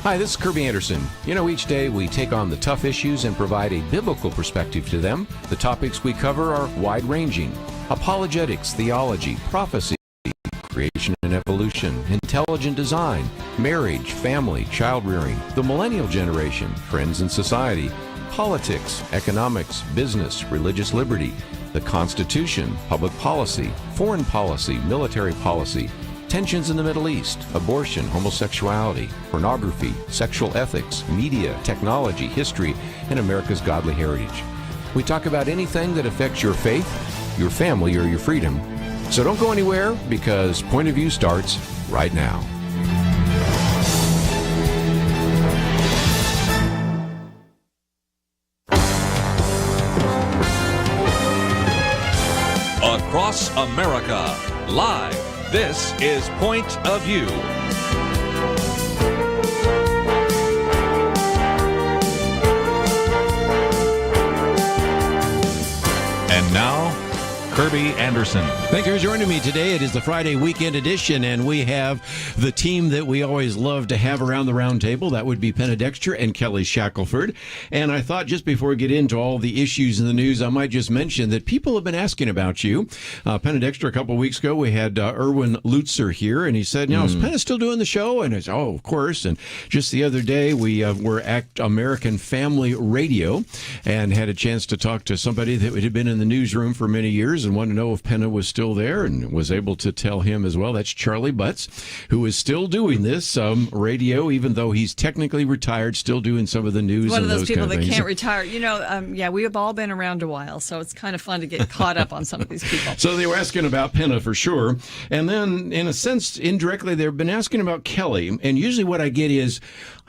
Hi, this is Kerby Anderson. You know, each day we take on the tough issues and provide a biblical perspective to them. The topics we cover are wide-ranging: apologetics, theology, prophecy, creation and evolution, intelligent design, marriage, family, child-rearing, the millennial generation, trends in society, politics, economics, business, religious liberty, the Constitution, public policy, foreign policy, military policy, tensions in the Middle East, abortion, homosexuality, pornography, sexual ethics, media, technology, history, and America's godly heritage. We talk about anything that affects your faith, your family, or your freedom. So don't go anywhere, because Point of View starts right now. Across America, live, this is Point of View. And now, Kerby Anderson. Thank you for joining me today. It is the Friday weekend edition, and we have the team that we always love to have around the round table. That would be Penna Dexter and Kelly Shackelford. And I thought just before we get into all the issues in the news, I might just mention that people have been asking about you. Penna Dexter, a couple of weeks ago, we had Erwin Lutzer here, and he said, is Penna still doing the show? And I said, oh, of course. And just the other day, we were at American Family Radio and had a chance to talk to somebody that had been in the newsroom for many years and wanted to know if Penna was still there, and was able to tell him as well. That's Charlie Butts, who is still doing this radio, even though he's technically retired, still doing some of the news. One and of those those people kind of that things. can't retire. We have all been around a while, so it's kind of fun to get caught up on some of these people. So they were asking about Penna for sure. And then, in a sense, indirectly, they've been asking about Kelly. And usually what I get is,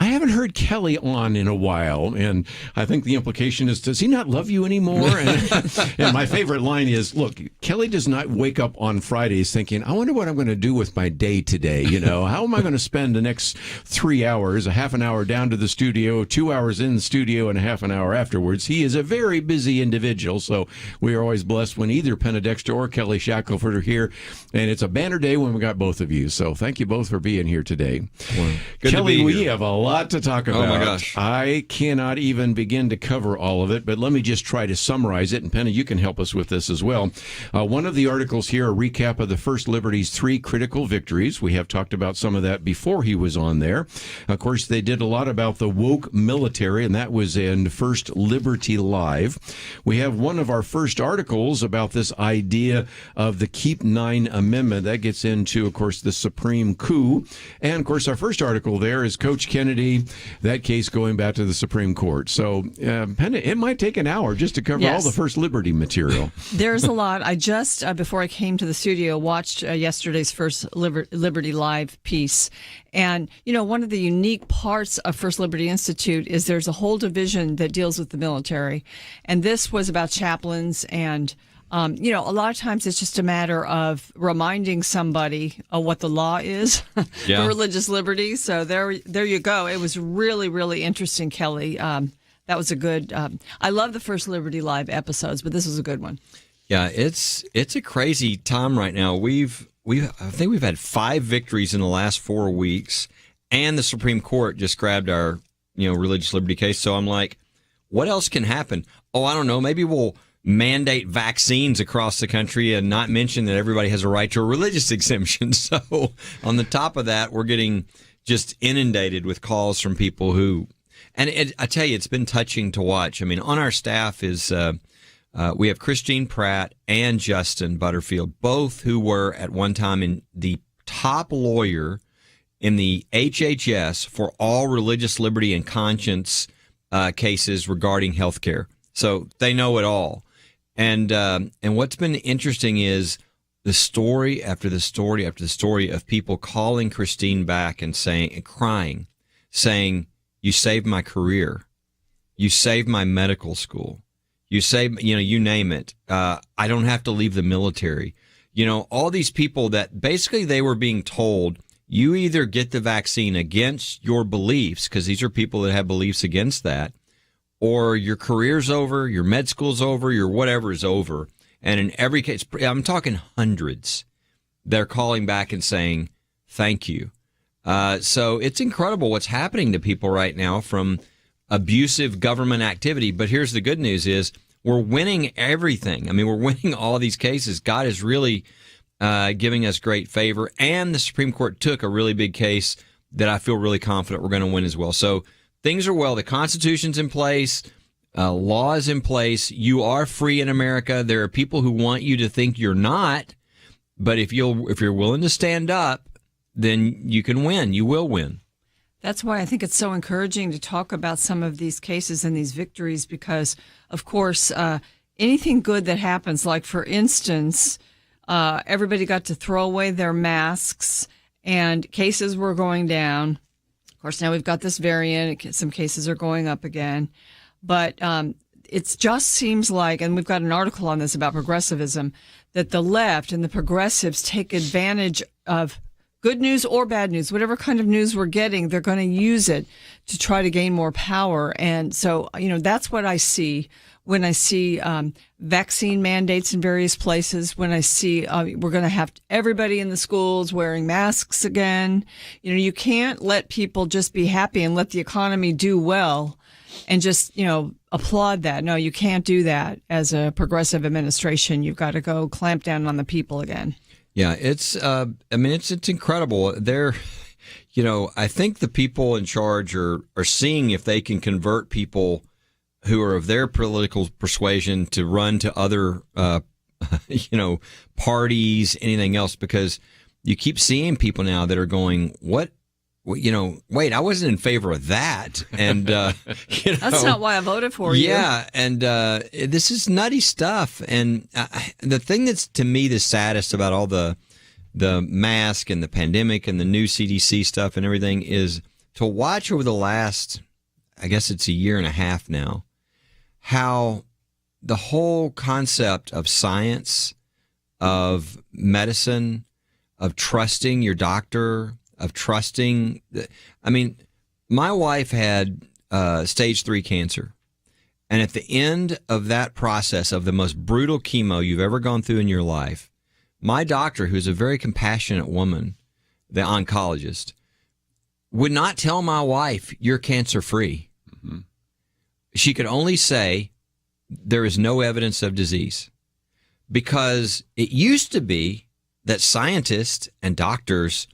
I haven't heard Kelly on in a while. And I think the implication is, does he not love you anymore? And my favorite line is, look, Kelly does not wake up on Fridays thinking, I wonder what I'm going to do with my day today. How am I going to spend the next 3 hours, a half an hour down to the studio, 2 hours in the studio, and a half an hour afterwards? He is a very busy individual. So we are always blessed when either Penna Dexter or Kelly Shackelford are here. And it's a banner day when we got both of you. So thank you both for being here today. Well, good Kelly, to be we here. have a lot to talk about. Oh, my gosh. I cannot even begin to cover all of it, but let me just try to summarize it. And Penna, you can help us with this as well. One of the articles here, a recap of the First Liberty's 3 critical victories. We have talked about some of that before he was on there. Of course, they did a lot about the woke military, and that was in First Liberty Live. We have one of our first articles about this idea of the Keep 9 Amendment. That gets into, of course, the Supreme Coup. And, of course, our first article there is Coach Kennedy, that case going back to the Supreme Court. So, Penna, it might take an hour just to cover all the First Liberty material. There's a lot. I just, before I came to the studio, watched yesterday's First Liberty Live piece. And, one of the unique parts of First Liberty Institute is there's a whole division that deals with the military. And this was about chaplains and a lot of times it's just a matter of reminding somebody of what the law is for religious liberty. So there you go. It was really, really interesting, Kelly. That was a good. I love the First Liberty Live episodes, but this was a good one. Yeah, it's a crazy time right now. I think we've had 5 victories in the last 4 weeks, and the Supreme Court just grabbed our religious liberty case. So I'm like, what else can happen? Oh, I don't know. Maybe we'll mandate vaccines across the country and not mention that everybody has a right to a religious exemption. So on the top of that, we're getting just inundated with calls from people who, and I tell you, it's been touching to watch. I mean, on our staff is, we have Christine Pratt and Justin Butterfield, both who were at one time in the top lawyer in the HHS for all religious liberty and conscience cases regarding health care. So they know it all. And what's been interesting is the story after the story after the story of people calling Christine back and saying, and crying, saying, you saved my career. You saved my medical school. You saved, you name it. I don't have to leave the military. All these people that basically they were being told, you either get the vaccine against your beliefs, because these are people that have beliefs against that, or your career's over, your med school's over, your whatever is over. And in every case, I'm talking hundreds, they're calling back and saying, thank you. So it's incredible what's happening to people right now from abusive government activity. But here's the good news is we're winning everything. I mean, we're winning all these cases. God is really giving us great favor. And the Supreme Court took a really big case that I feel really confident we're going to win as well. So things are well. The Constitution's in place. Law is in place. You are free in America. There are people who want you to think you're not. But if you're willing to stand up, then you can win. You will win. That's why I think it's so encouraging to talk about some of these cases and these victories because, of course, anything good that happens, like, for instance, everybody got to throw away their masks and cases were going down. Of course, now we've got this variant. Some cases are going up again. But it just seems like, and we've got an article on this about progressivism, that the left and the progressives take advantage of good news or bad news, whatever kind of news we're getting, they're going to use it to try to gain more power. And so, that's what I see when I see vaccine mandates in various places, when I see we're going to have everybody in the schools wearing masks again. You can't let people just be happy and let the economy do well and just, applaud that. No, you can't do that as a progressive administration. You've got to go clamp down on the people again. Yeah, it's incredible. I think the people in charge are seeing if they can convert people who are of their political persuasion to run to other, parties, anything else, because you keep seeing people now that are going, wait, I wasn't in favor of that. And, that's not why I voted for you. Yeah. And, this is nutty stuff. And the thing that's to me the saddest about all the mask and the pandemic and the new CDC stuff and everything is to watch over the last, I guess it's a year and a half now, how the whole concept of science, of medicine, of trusting your doctor, of trusting. My wife had stage 3 cancer. And at the end of that process of the most brutal chemo you've ever gone through in your life, my doctor, who's a very compassionate woman, the oncologist, would not tell my wife, you're cancer-free. Mm-hmm. She could only say, there is no evidence of disease. Because it used to be that scientists and doctors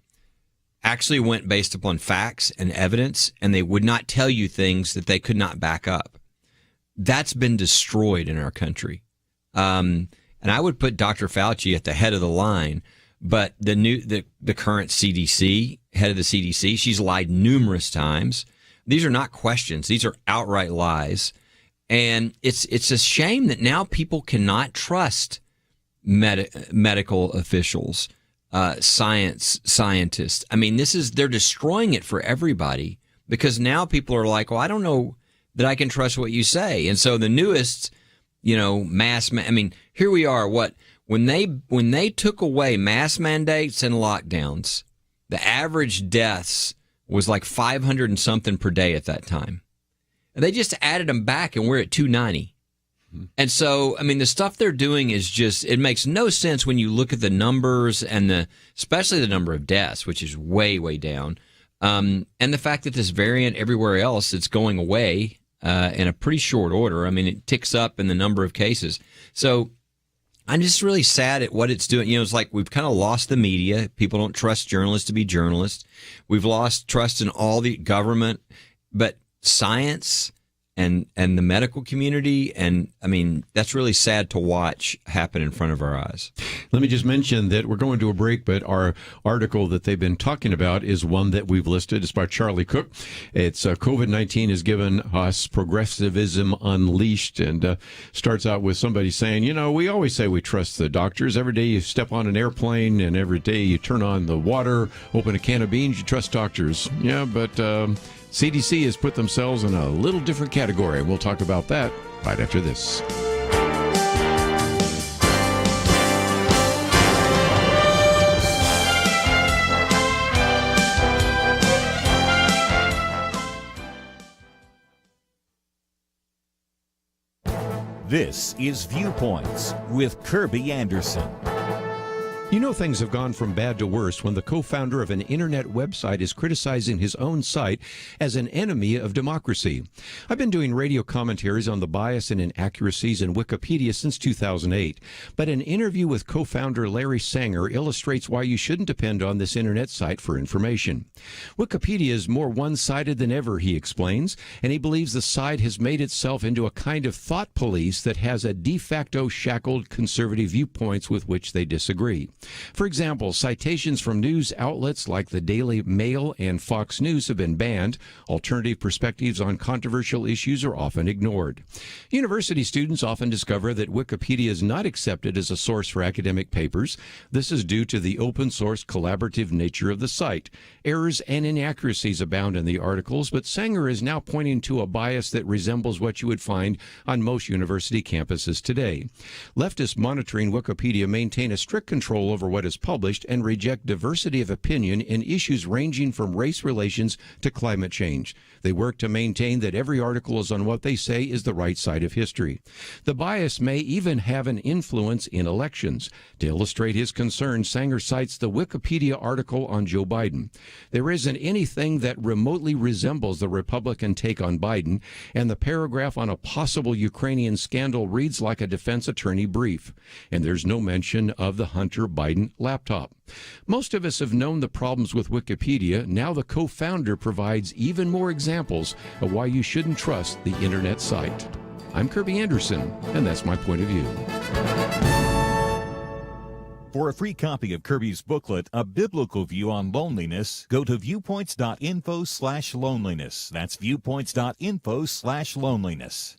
actually went based upon facts and evidence, and they would not tell you things that they could not back up. That's been destroyed in our country. And I would put Dr. Fauci at the head of the line, but the current CDC, head of the CDC, she's lied numerous times. These are not questions. These are outright lies. And it's a shame that now people cannot trust medical officials, scientists. They're destroying it for everybody because now people are like, well, I don't know that I can trust what you say. And so the newest, here we are. When they took away mask mandates and lockdowns, the average deaths was like 500 and something per day at that time. And they just added them back and we're at 290. And so, the stuff they're doing is just, it makes no sense when you look at the numbers and especially the number of deaths, which is way, way down. And the fact that this variant everywhere else, it's going away in a pretty short order. It ticks up in the number of cases. So I'm just really sad at what it's doing. It's like we've kind of lost the media. People don't trust journalists to be journalists. We've lost trust in all the government, but science and the medical community. And that's really sad to watch happen in front of our eyes. Let me just mention that we're going to a break, but our article that they've been talking about is one that we've listed. It's by Charlie Cook. It's COVID-19 has given us progressivism unleashed, and starts out with somebody saying, we always say we trust the doctors. Every day you step on an airplane and every day you turn on the water, open a can of beans, you trust doctors. Yeah, but CDC has put themselves in a little different category. We'll talk about that right after this. This is Viewpoints with Kerby Anderson. You know things have gone from bad to worse when the co-founder of an internet website is criticizing his own site as an enemy of democracy. I've been doing radio commentaries on the bias and inaccuracies in Wikipedia since 2008, but an interview with co-founder Larry Sanger illustrates why you shouldn't depend on this internet site for information. Wikipedia is more one-sided than ever, he explains, and he believes the site has made itself into a kind of thought police that has a de facto shackled conservative viewpoints with which they disagree. For example, citations from news outlets like the Daily Mail and Fox News have been banned. Alternative perspectives on controversial issues are often ignored. University students often discover that Wikipedia is not accepted as a source for academic papers. This is due to the open-source collaborative nature of the site. Errors and inaccuracies abound in the articles, but Sanger is now pointing to a bias that resembles what you would find on most university campuses today. Leftists monitoring Wikipedia maintain a strict control over what is published and reject diversity of opinion in issues ranging from race relations to climate change. They work to maintain that every article is on what they say is the right side of history. The bias may even have an influence in elections. To illustrate his concern, Sanger cites the Wikipedia article on Joe Biden. There isn't anything that remotely resembles the Republican take on Biden, and the paragraph on a possible Ukrainian scandal reads like a defense attorney brief. And there's no mention of the Hunter Biden laptop. Most of us have known the problems with Wikipedia. Now the co-founder provides even more examples of why you shouldn't trust the internet site. I'm Kerby Anderson, and that's my point of view. For a free copy of Kerby's booklet, A Biblical View on Loneliness, go to viewpoints.info/loneliness. That's viewpoints.info/loneliness.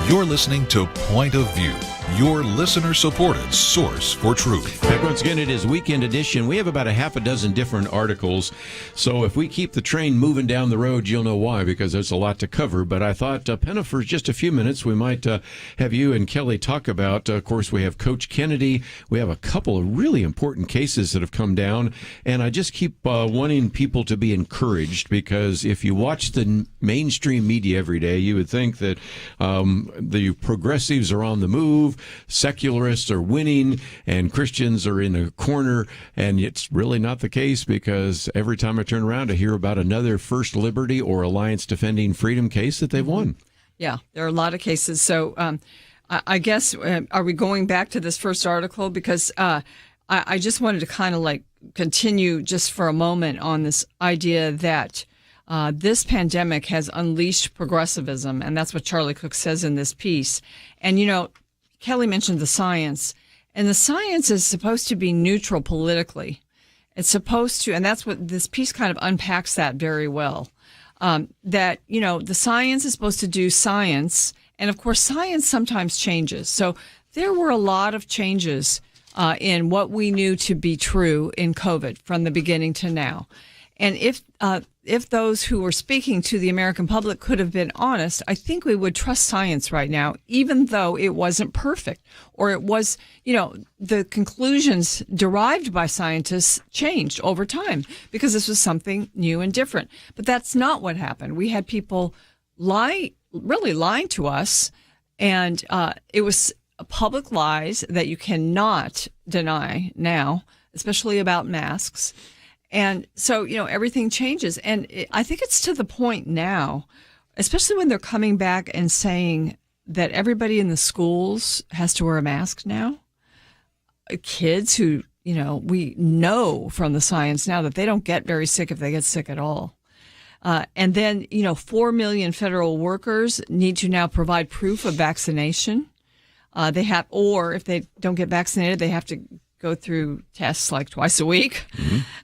You're listening to Point of View, your listener-supported source for truth. Back once again, it is Weekend Edition. We have about a half a dozen different articles, so if we keep the train moving down the road, you'll know why, because there's a lot to cover. But I thought, Penna, for just a few minutes, we might have you and Kelly talk about, of course, we have Coach Kennedy. We have a couple of really important cases that have come down, and I just keep wanting people to be encouraged, because if you watch the mainstream media every day, you would think that the progressives are on the move, secularists are winning, and Christians are in a corner, and it's really not the case, because every time I turn around, I hear about another First Liberty or Alliance Defending Freedom case that they've won. Yeah, there are a lot of cases. So I guess, are we going back to this first article? Because I just wanted to kind of like continue just for a moment on this idea that this pandemic has unleashed progressivism, and that's what Charlie Cook says in this piece. And, you know, Kelly mentioned the science, and the science is supposed to be neutral politically. It's supposed to, and that's what this piece kind of unpacks that very well, that, you know, the science is supposed to do science, and of course, science sometimes changes. So there were a lot of changes in what we knew to be true in COVID from the beginning to now. And if those who were speaking to the American public could have been honest, I think we would trust science right now, even though it wasn't perfect, or it was, you know, the conclusions derived by scientists changed over time because this was something new and different. But that's not what happened. We had people really lying to us, and it was public lies that you cannot deny now, especially about masks. And so, you know, everything changes. And I think it's to the point now, especially when they're coming back and saying that everybody in the schools has to wear a mask now. Kids who, we know from the science now that they don't get very sick if they get sick at all. And then, 4 million federal workers need to now provide proof of vaccination. Or if they don't get vaccinated, they have to go through tests like twice a week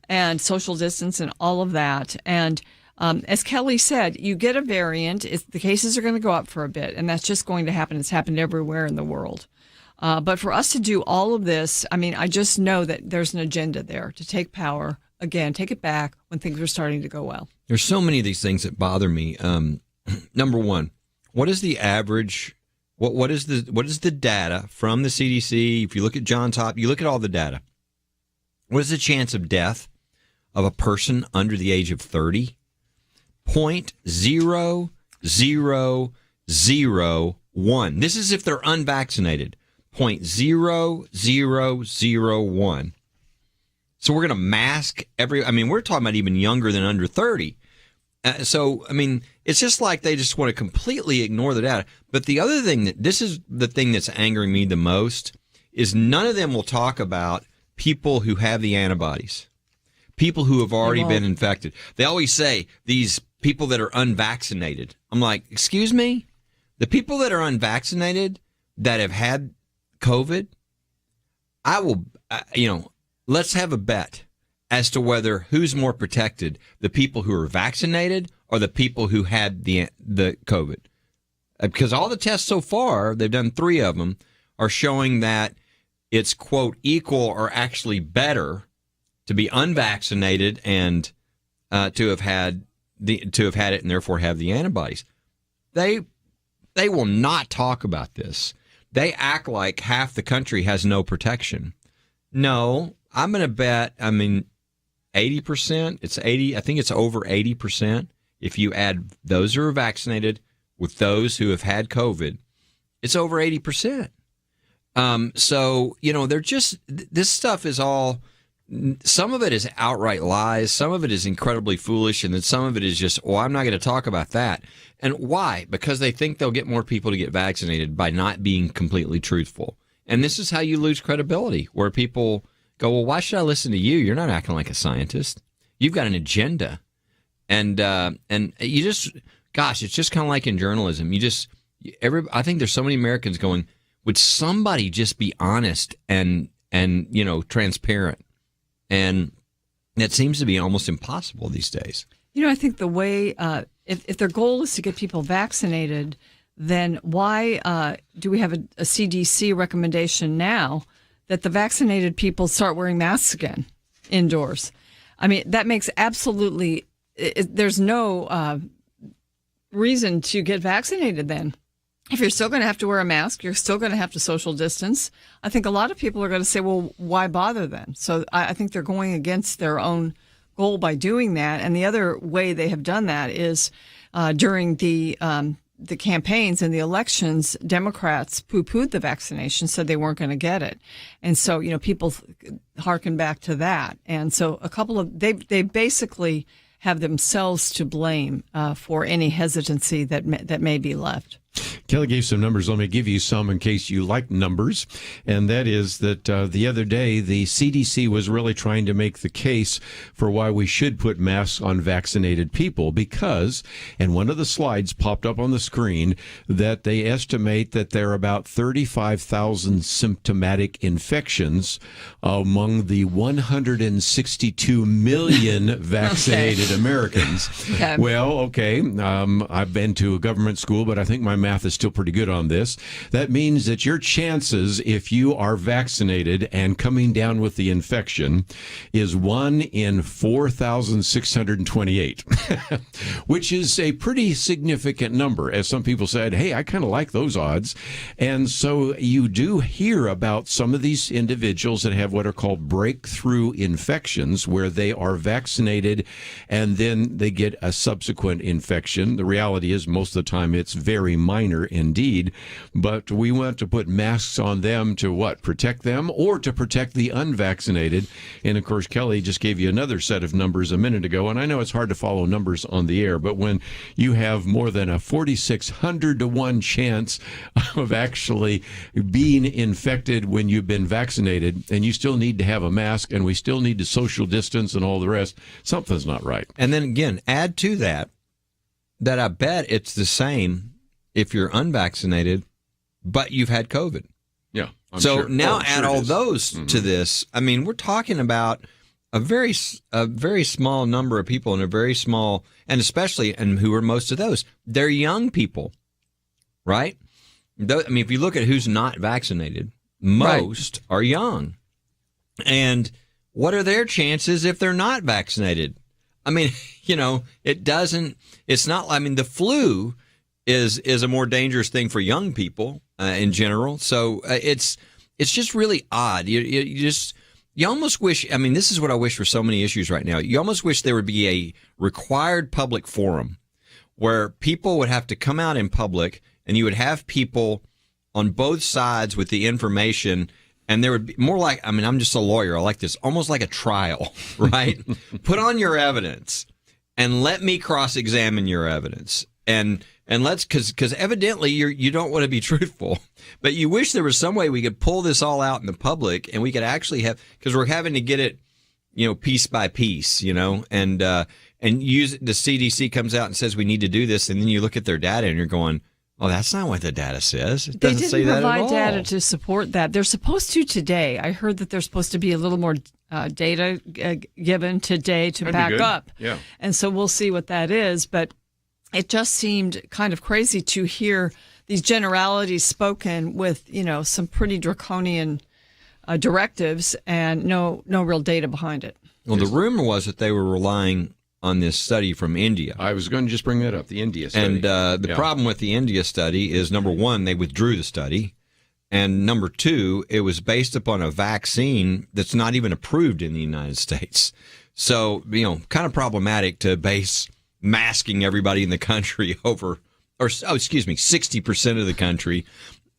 and social distance and all of that. And as Kelly said, you get a variant, the cases are going to go up for a bit, and that's just going to happen. It's happened everywhere in the world. But for us to do all of this, I just know that there's an agenda there to take power, again, take it back when things are starting to go well. There's so many of these things that bother me. Number one, what is the average? What is the data from the CDC? If you look at Johns Hopkins, you look at all the data. What is the chance of death of a person under the age of 30? 0.0001. This is if they're unvaccinated. 0.0001. So we're going to mask we're talking about even younger than under 30. It's just like they just want to completely ignore the data. But the other thing this is the thing that's angering me the most is none of them will talk about people who have the antibodies, people who have already been infected. They always say these people that are unvaccinated. I'm like, excuse me? The people that are unvaccinated that have had COVID, let's have a bet as to whether who's more protected, the people who are vaccinated or the people who had the COVID. Because all the tests so far, they've done 3 of them, are showing that it's, quote, equal or actually better to be unvaccinated and to have had it and therefore have the antibodies. They will not talk about this. They act like half the country has no protection. No, I'm going to bet, 80%. It's 80. I think it's over 80%. If you add those who are vaccinated with those who have had COVID, it's over 80%. They're just, this stuff is all, some of it is outright lies. Some of it is incredibly foolish. And then some of it is just, I'm not going to talk about that. And why? Because they think they'll get more people to get vaccinated by not being completely truthful. And this is how you lose credibility, where people go, well, why should I listen to you? You're not acting like a scientist. You've got an agenda. And you just, gosh, it's just kind of like in journalism. I think there's so many Americans going, would somebody just be honest and transparent? And that seems to be almost impossible these days. I think the way, if their goal is to get people vaccinated, then why do we have a CDC recommendation now that the vaccinated people start wearing masks again indoors? That makes absolutely, there's no reason to get vaccinated then. If you're still going to have to wear a mask, you're still going to have to social distance. I think a lot of people are going to say, well, why bother then? So I think they're going against their own goal by doing that. And the other way they have done that is during the campaigns and the elections, Democrats poo-pooed the vaccination, said they weren't going to get it. And so, people hearken back to that. And so they basically have themselves to blame for any hesitancy that may be left. Kelly gave some numbers. Let me give you some in case you like numbers. And that is that the other day, the CDC was really trying to make the case for why we should put masks on vaccinated people because, and one of the slides popped up on the screen, that they estimate that there are about 35,000 symptomatic infections among the 162 million vaccinated Americans. Okay. Well, okay, I've been to a government school, but I think my math is still pretty good on this. That means that your chances, if you are vaccinated and coming down with the infection, is 1 in 4,628, which is a pretty significant number. As some people said, hey, I kind of like those odds. And so you do hear about some of these individuals that have what are called breakthrough infections, where they are vaccinated and then they get a subsequent infection. The reality is most of the time it's very minor indeed. But we want to put masks on them to what? Protect them or to protect the unvaccinated. And of course, Kelly just gave you another set of numbers a minute ago. And I know it's hard to follow numbers on the air, but when you have more than a 4,600 to 1 chance of actually being infected when you've been vaccinated, and you still need to have a mask, and we still need to social distance and all the rest, something's not right. And then again, add to that I bet it's the same if you're unvaccinated, but you've had COVID. Yeah. I'm so sure. now I'm add sure all it is. those to this. I mean, we're talking about a very small number of people, and a very small, and especially, and who are most of those? They're young people, right? I mean, if you look at who's not vaccinated, most are young. And what are their chances if they're not vaccinated? I mean, it's not, I mean, the flu is a more dangerous thing for young people in general. So it's just really odd. You almost wish, I mean, this is what I wish for so many issues right now. You almost wish there would be a required public forum where people would have to come out in public, and you would have people on both sides with the information. And there would be more like, I mean, I'm just a lawyer. I like this, almost like a trial, right? Put on your evidence and let me cross-examine your evidence. And let's, because evidently you don't want to be truthful, but you wish there was some way we could pull this all out in the public, and we could actually have, because we're having to get it, piece by piece, and use it. The CDC comes out and says we need to do this, and then you look at their data and you're going, oh, that's not what the data says. It doesn't say that at all. They didn't provide data to support that. They're supposed to today. I heard that there's supposed to be a little more data given today to back up. Yeah. And so we'll see what that is. But it just seemed kind of crazy to hear these generalities spoken with, some pretty draconian directives and no real data behind it. Well, the rumor was that they were relying on this study from India. I was going to just bring that up, the India study. And the problem with the India study is, number one, they withdrew the study. And number two, it was based upon a vaccine that's not even approved in the United States. So, kind of problematic to base masking everybody in the country over, 60% of the country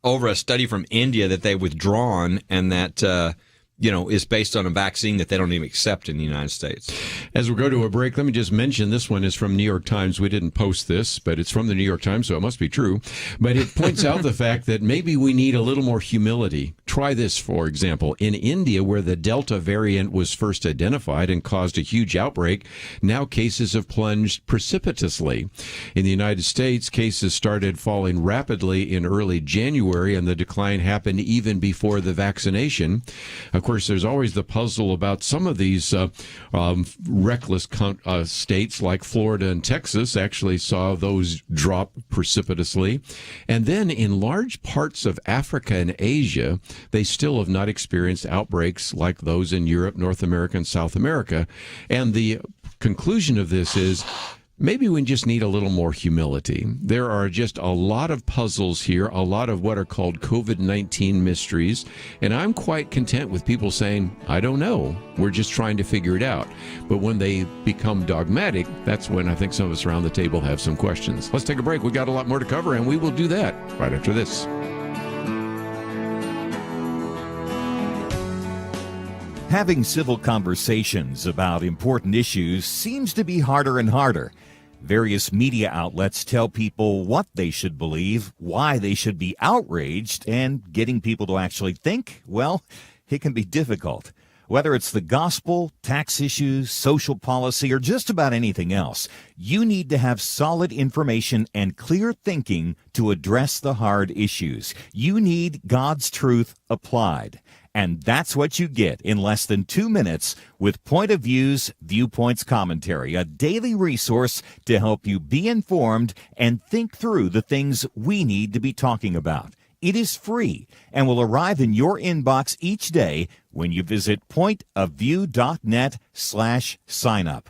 over a study from India that they've withdrawn, and that, is based on a vaccine that they don't even accept in the United States. As we go to a break, let me just mention this one is from New York Times. We didn't post this, but it's from the New York Times, so it must be true. But it points out the fact that maybe we need a little more humility. Try this, for example. In India, where the Delta variant was first identified and caused a huge outbreak, now cases have plunged precipitously. In the United States, cases started falling rapidly in early January, and the decline happened even before the vaccination. Of course, there's always the puzzle about some of these reckless states like Florida and Texas actually saw those drop precipitously. And then in large parts of Africa and Asia, they still have not experienced outbreaks like those in Europe, North America, and South America. And the conclusion of this is, maybe we just need a little more humility. There are just a lot of puzzles here, a lot of what are called COVID-19 mysteries, and I'm quite content with people saying, I don't know, we're just trying to figure it out. But when they become dogmatic, that's when I think some of us around the table have some questions. Let's take a break. We've got a lot more to cover, and we will do that right after this. Having civil conversations about important issues seems to be harder and harder. Various media outlets tell people what they should believe, why they should be outraged, and getting people to actually think, well, it can be difficult. Whether it's the gospel, tax issues, social policy, or just about anything else, you need to have solid information and clear thinking to address the hard issues. You need God's truth applied. And that's what you get in less than 2 minutes with Point of View's Viewpoints Commentary, a daily resource to help you be informed and think through the things we need to be talking about. It is free and will arrive in your inbox each day when you visit pointofview.net/signup.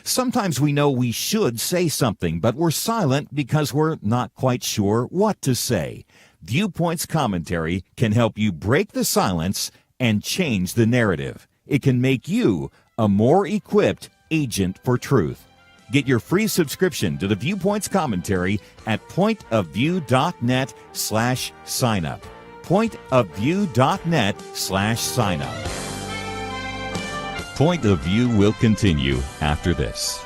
Sometimes we know we should say something, but we're silent because we're not quite sure what to say. Viewpoints Commentary can help you break the silence and change the narrative. It can make you a more equipped agent for truth. Get your free subscription to the Viewpoints commentary at pointofview.net/signup. pointofview.net/signup. Point of View will continue after this.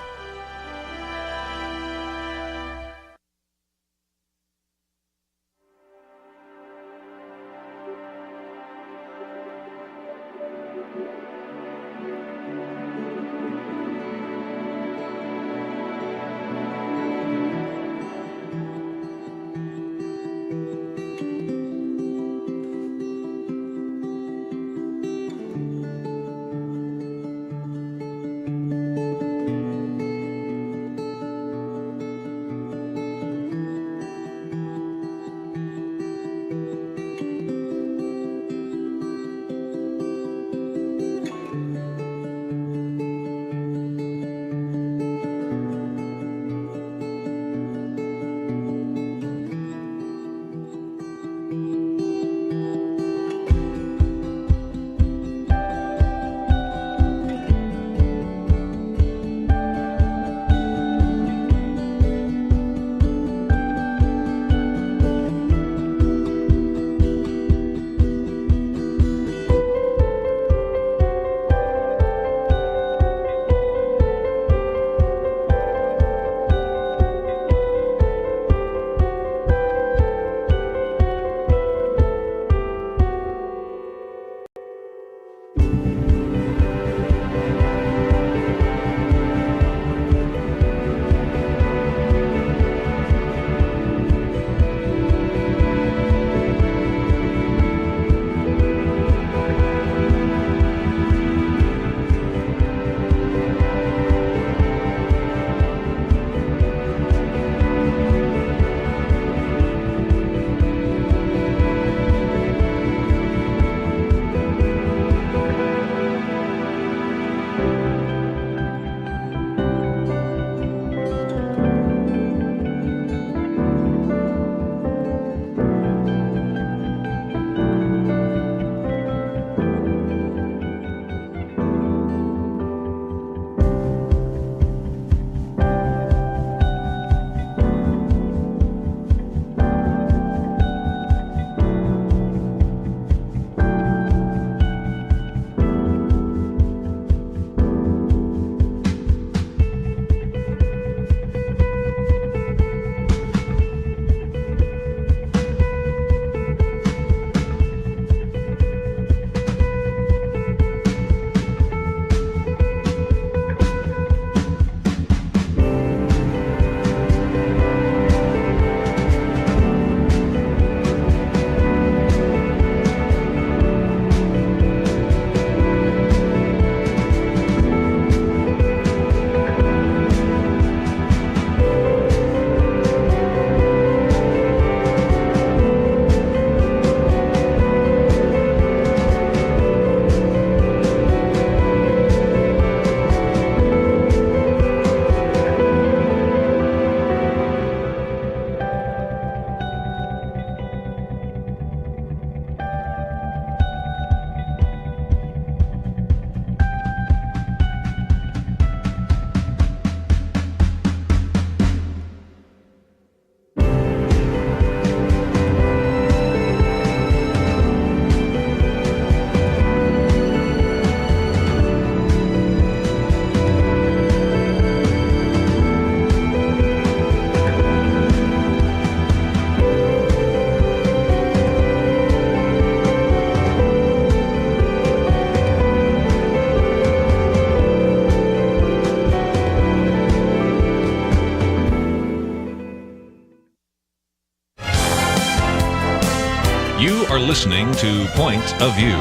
You are listening to Point of View.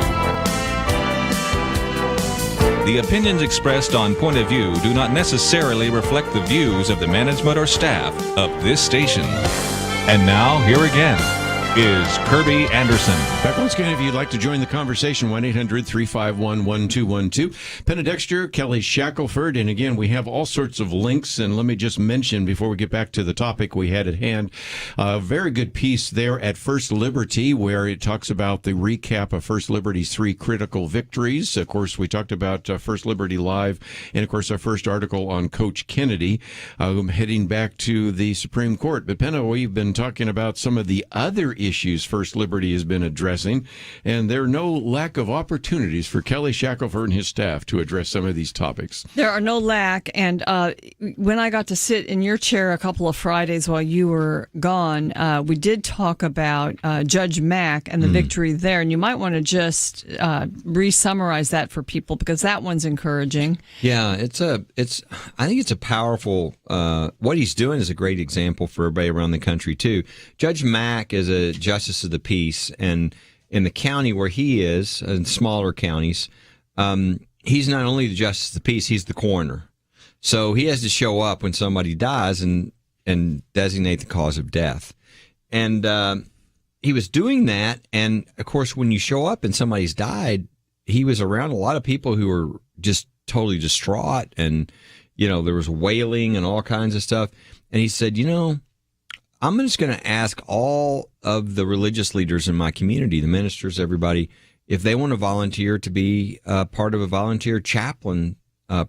The opinions expressed on Point of View do not necessarily reflect the views of the management or staff of this station. And now, here again, is Kerby Anderson. Back once again, if you'd like to join the conversation, 1-800-351-1212. Penna Dexter, Kelly Shackelford, and again, we have all sorts of links, and let me just mention, before we get back to the topic we had at hand, a very good piece there at First Liberty, where it talks about the recap of First Liberty's 3 critical victories. Of course, we talked about First Liberty Live, and of course, our first article on Coach Kennedy, heading back to the Supreme Court. But Penna, we've been talking about some of the other issues First Liberty has been addressing, and there are no lack of opportunities for Kelly Shackelford and his staff to address some of these topics. There are no lack, and when I got to sit in your chair a couple of Fridays while you were gone, we did talk about Judge Mack and the victory there, and you might want to just re-summarize that for people, because that one's encouraging. Yeah, I think it's a powerful, what he's doing is a great example for everybody around the country too. Judge Mack is a justice of the peace, and in the county where he is, in smaller counties, he's not only the justice of the peace, he's the coroner. So he has to show up when somebody dies and designate the cause of death. And he was doing that, and of course, when you show up and somebody's died, he was around a lot of people who were just totally distraught, and there was wailing and all kinds of stuff. And he said, I'm just going to ask all of the religious leaders in my community, the ministers, everybody, if they want to volunteer to be part of a volunteer chaplain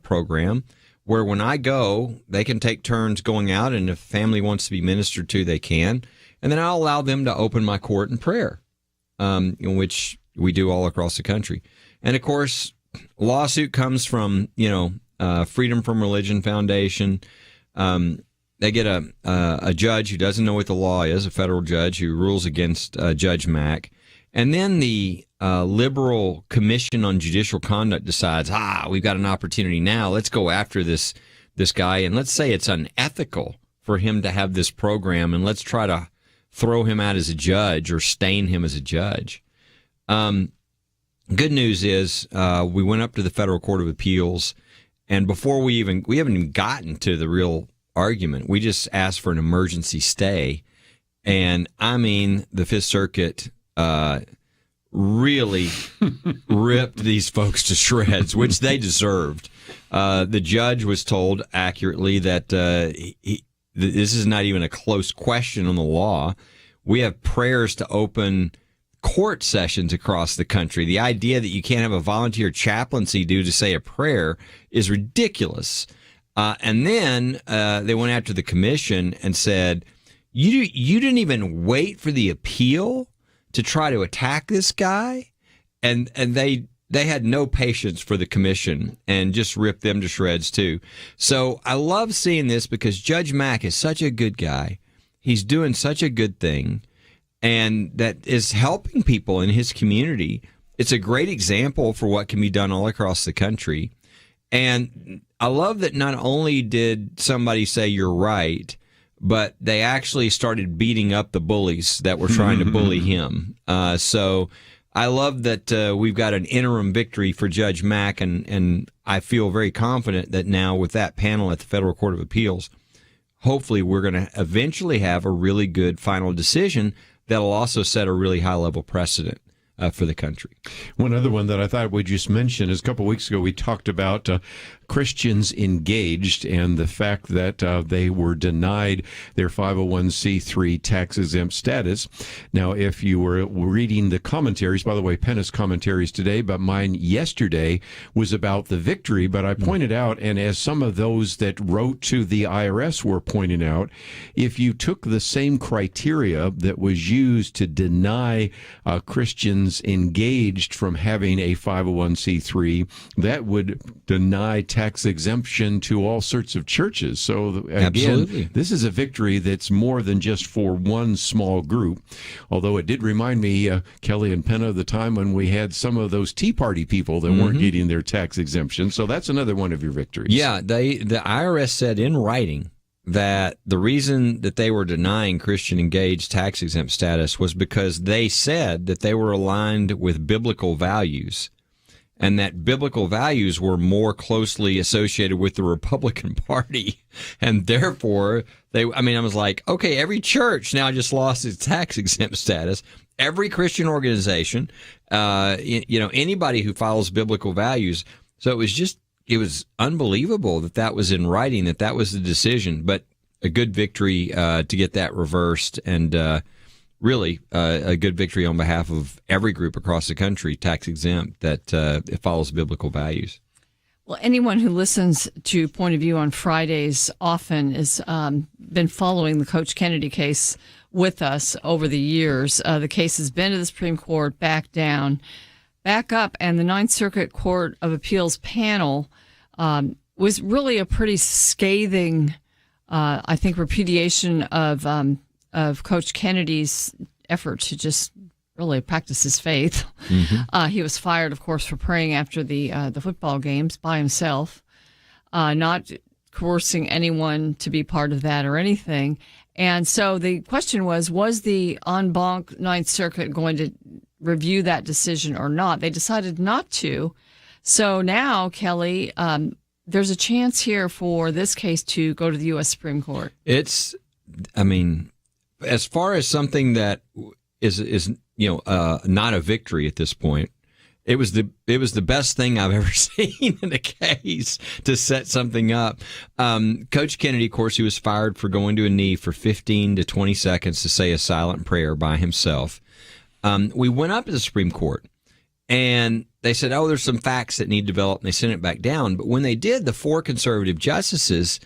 program, where when I go, they can take turns going out, and if family wants to be ministered to, they can. And then I'll allow them to open my court in prayer, in which we do all across the country. And of course, lawsuit comes from, Freedom from Religion Foundation. They get a judge who doesn't know what the law is, a federal judge who rules against Judge Mack. And then the Liberal Commission on Judicial Conduct decides, we've got an opportunity now. Let's go after this guy. And let's say it's unethical for him to have this program, and let's try to throw him out as a judge or stain him as a judge. Good news is we went up to the Federal Court of Appeals, and before we haven't even gotten to the real argument, we just asked for an emergency stay. And I mean, the Fifth Circuit really ripped these folks to shreds, which they deserved. The judge was told accurately that this is not even a close question on the law. We have prayers to open court sessions across the country. The idea that you can't have a volunteer chaplaincy due to say a prayer is ridiculous. And then they went after the commission and said, you didn't even wait for the appeal to try to attack this guy? And they had no patience for the commission and just ripped them to shreds too. So I love seeing this, because Judge Mack is such a good guy. He's doing such a good thing, and that is helping people in his community. It's a great example for what can be done all across the country. And I love that not only did somebody say you're right, but they actually started beating up the bullies that were trying to bully him. So I love that we've got an interim victory for Judge Mack, and I feel very confident that now with that panel at the Federal Court of Appeals, hopefully we're going to eventually have a really good final decision that'll also set a really high-level precedent for the country. One other one that I thought we'd just mention is a couple of weeks ago we talked about Christians engaged and the fact that they were denied their 501c3 tax-exempt status. Now, if you were reading the commentaries, by the way, Penna's commentaries today, but mine yesterday was about the victory, but I pointed out, and as some of those that wrote to the IRS were pointing out, if you took the same criteria that was used to deny Christians engaged from having a 501c3, that would deny tax exemption to all sorts of churches. So again, absolutely, this is a victory that's more than just for one small group. Although it did remind me, Kelly and Penna, of the time when we had some of those Tea Party people that weren't getting their tax exemption. So that's another one of your victories. Yeah, the IRS said in writing that the reason that they were denying Christian engaged tax-exempt status was because they said that they were aligned with biblical values. and that biblical values were more closely associated with the Republican Party. And therefore, I was like, okay, every church now just lost its tax exempt status. Every Christian organization, anybody who follows biblical values. So it was unbelievable that was in writing, that was the decision, but a good victory to get that reversed, and really a good victory on behalf of every group across the country, tax exempt, that it follows biblical values. Well, anyone who listens to Point of View on Fridays often has been following the Coach Kennedy case with us over the years. The case has been to the Supreme Court, back down, back up, and the Ninth Circuit Court of Appeals panel was really a pretty scathing, I think, repudiation of Coach Kennedy's effort to just really practice his faith. Mm-hmm. He was fired, of course, for praying after the football games by himself, not coercing anyone to be part of that or anything. And so the question was the en banc Ninth Circuit going to review that decision or not? They decided not to. So now, Kelly, there's a chance here for this case to go to the U.S. Supreme Court. As far as something that is not a victory at this point, it was the best thing I've ever seen in a case to set something up. Coach Kennedy, of course, he was fired for going to a knee for 15 to 20 seconds to say a silent prayer by himself. We went up to the Supreme Court, and they said, "Oh, there's some facts that need developed," and they sent it back down. But when they did, the 4 conservative justices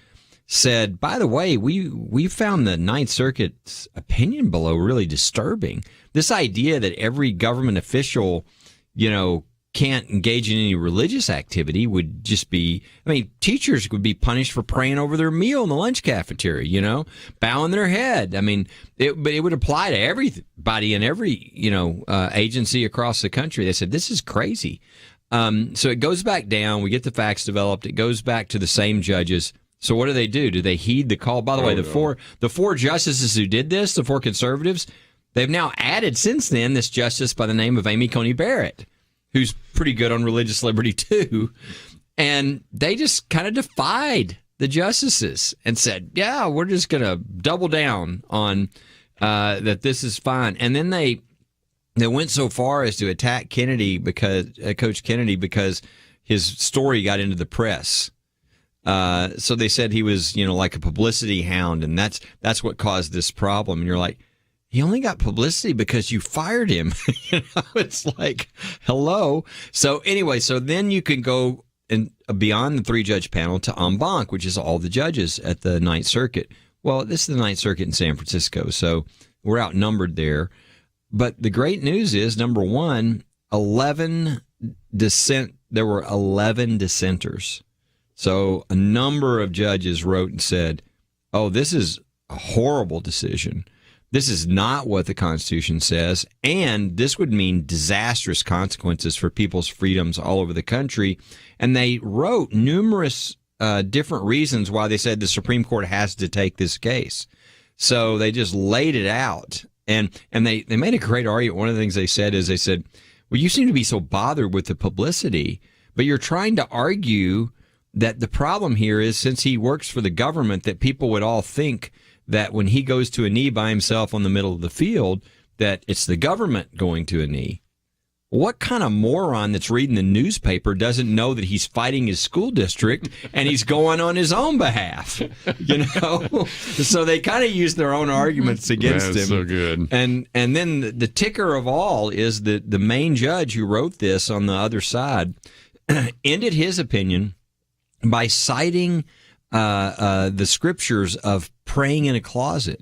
said, "By the way, we found the Ninth Circuit's opinion below really disturbing. This idea that every government official, can't engage in any religious activity would just be, teachers would be punished for praying over their meal in the lunch cafeteria, bowing their head. But it would apply to everybody in every, agency across the country." They said, "This is crazy." So it goes back down. We get the facts developed. It goes back to the same judges. So what do? Do they heed the call? By the way, the four justices who did this, the 4 conservatives, they've now added since then this justice by the name of Amy Coney Barrett, who's pretty good on religious liberty too. And they just kind of defied the justices and said, "Yeah, we're just going to double down on that this is fine." And then they went so far as to attack Kennedy Coach Kennedy because his story got into the press. So they said he was, like a publicity hound, and that's what caused this problem. And you're like, he only got publicity because you fired him. It's like, hello. So anyway, so then you can go and beyond the 3-judge panel to en banc, which is all the judges at the Ninth Circuit. Well, this is the Ninth Circuit in San Francisco, so we're outnumbered there. But the great news is, number one, there were 11 dissenters. So a number of judges wrote and said, "Oh, this is a horrible decision. This is not what the Constitution says, and this would mean disastrous consequences for people's freedoms all over the country." And they wrote numerous different reasons why they said the Supreme Court has to take this case. So they just laid it out, and they made a great argument. One of the things they said, "Well, you seem to be so bothered with the publicity, but you're trying to argue that the problem here is, since he works for the government, that people would all think that when he goes to a knee by himself on the middle of the field, that it's the government going to a knee." What kind of moron that's reading the newspaper doesn't know that he's fighting his school district and he's going on his own behalf? So they kind of use their own arguments against him. That's so good. And then the ticker of all is that the main judge who wrote this on the other side ended his opinion by citing the scriptures of praying in a closet.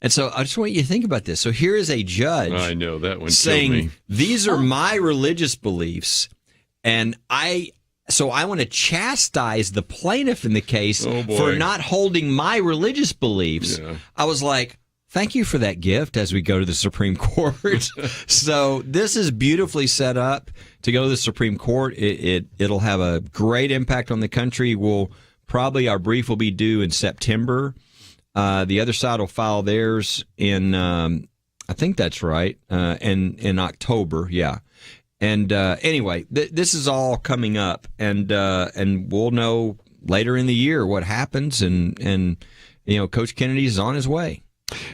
And so I just want you to think about this. So here is a judge, I know that one, saying, "These are my religious beliefs, and I want to chastise the plaintiff in the case for not holding my religious beliefs." Yeah. I was like, thank you for that gift as we go to the Supreme Court. So this is beautifully set up to go to the Supreme Court. It'll have a great impact on the country. Our brief will be due in September. The other side will file theirs in, I think that's right, in October, yeah. And anyway, this is all coming up, and we'll know later in the year what happens, and Coach Kennedy is on his way.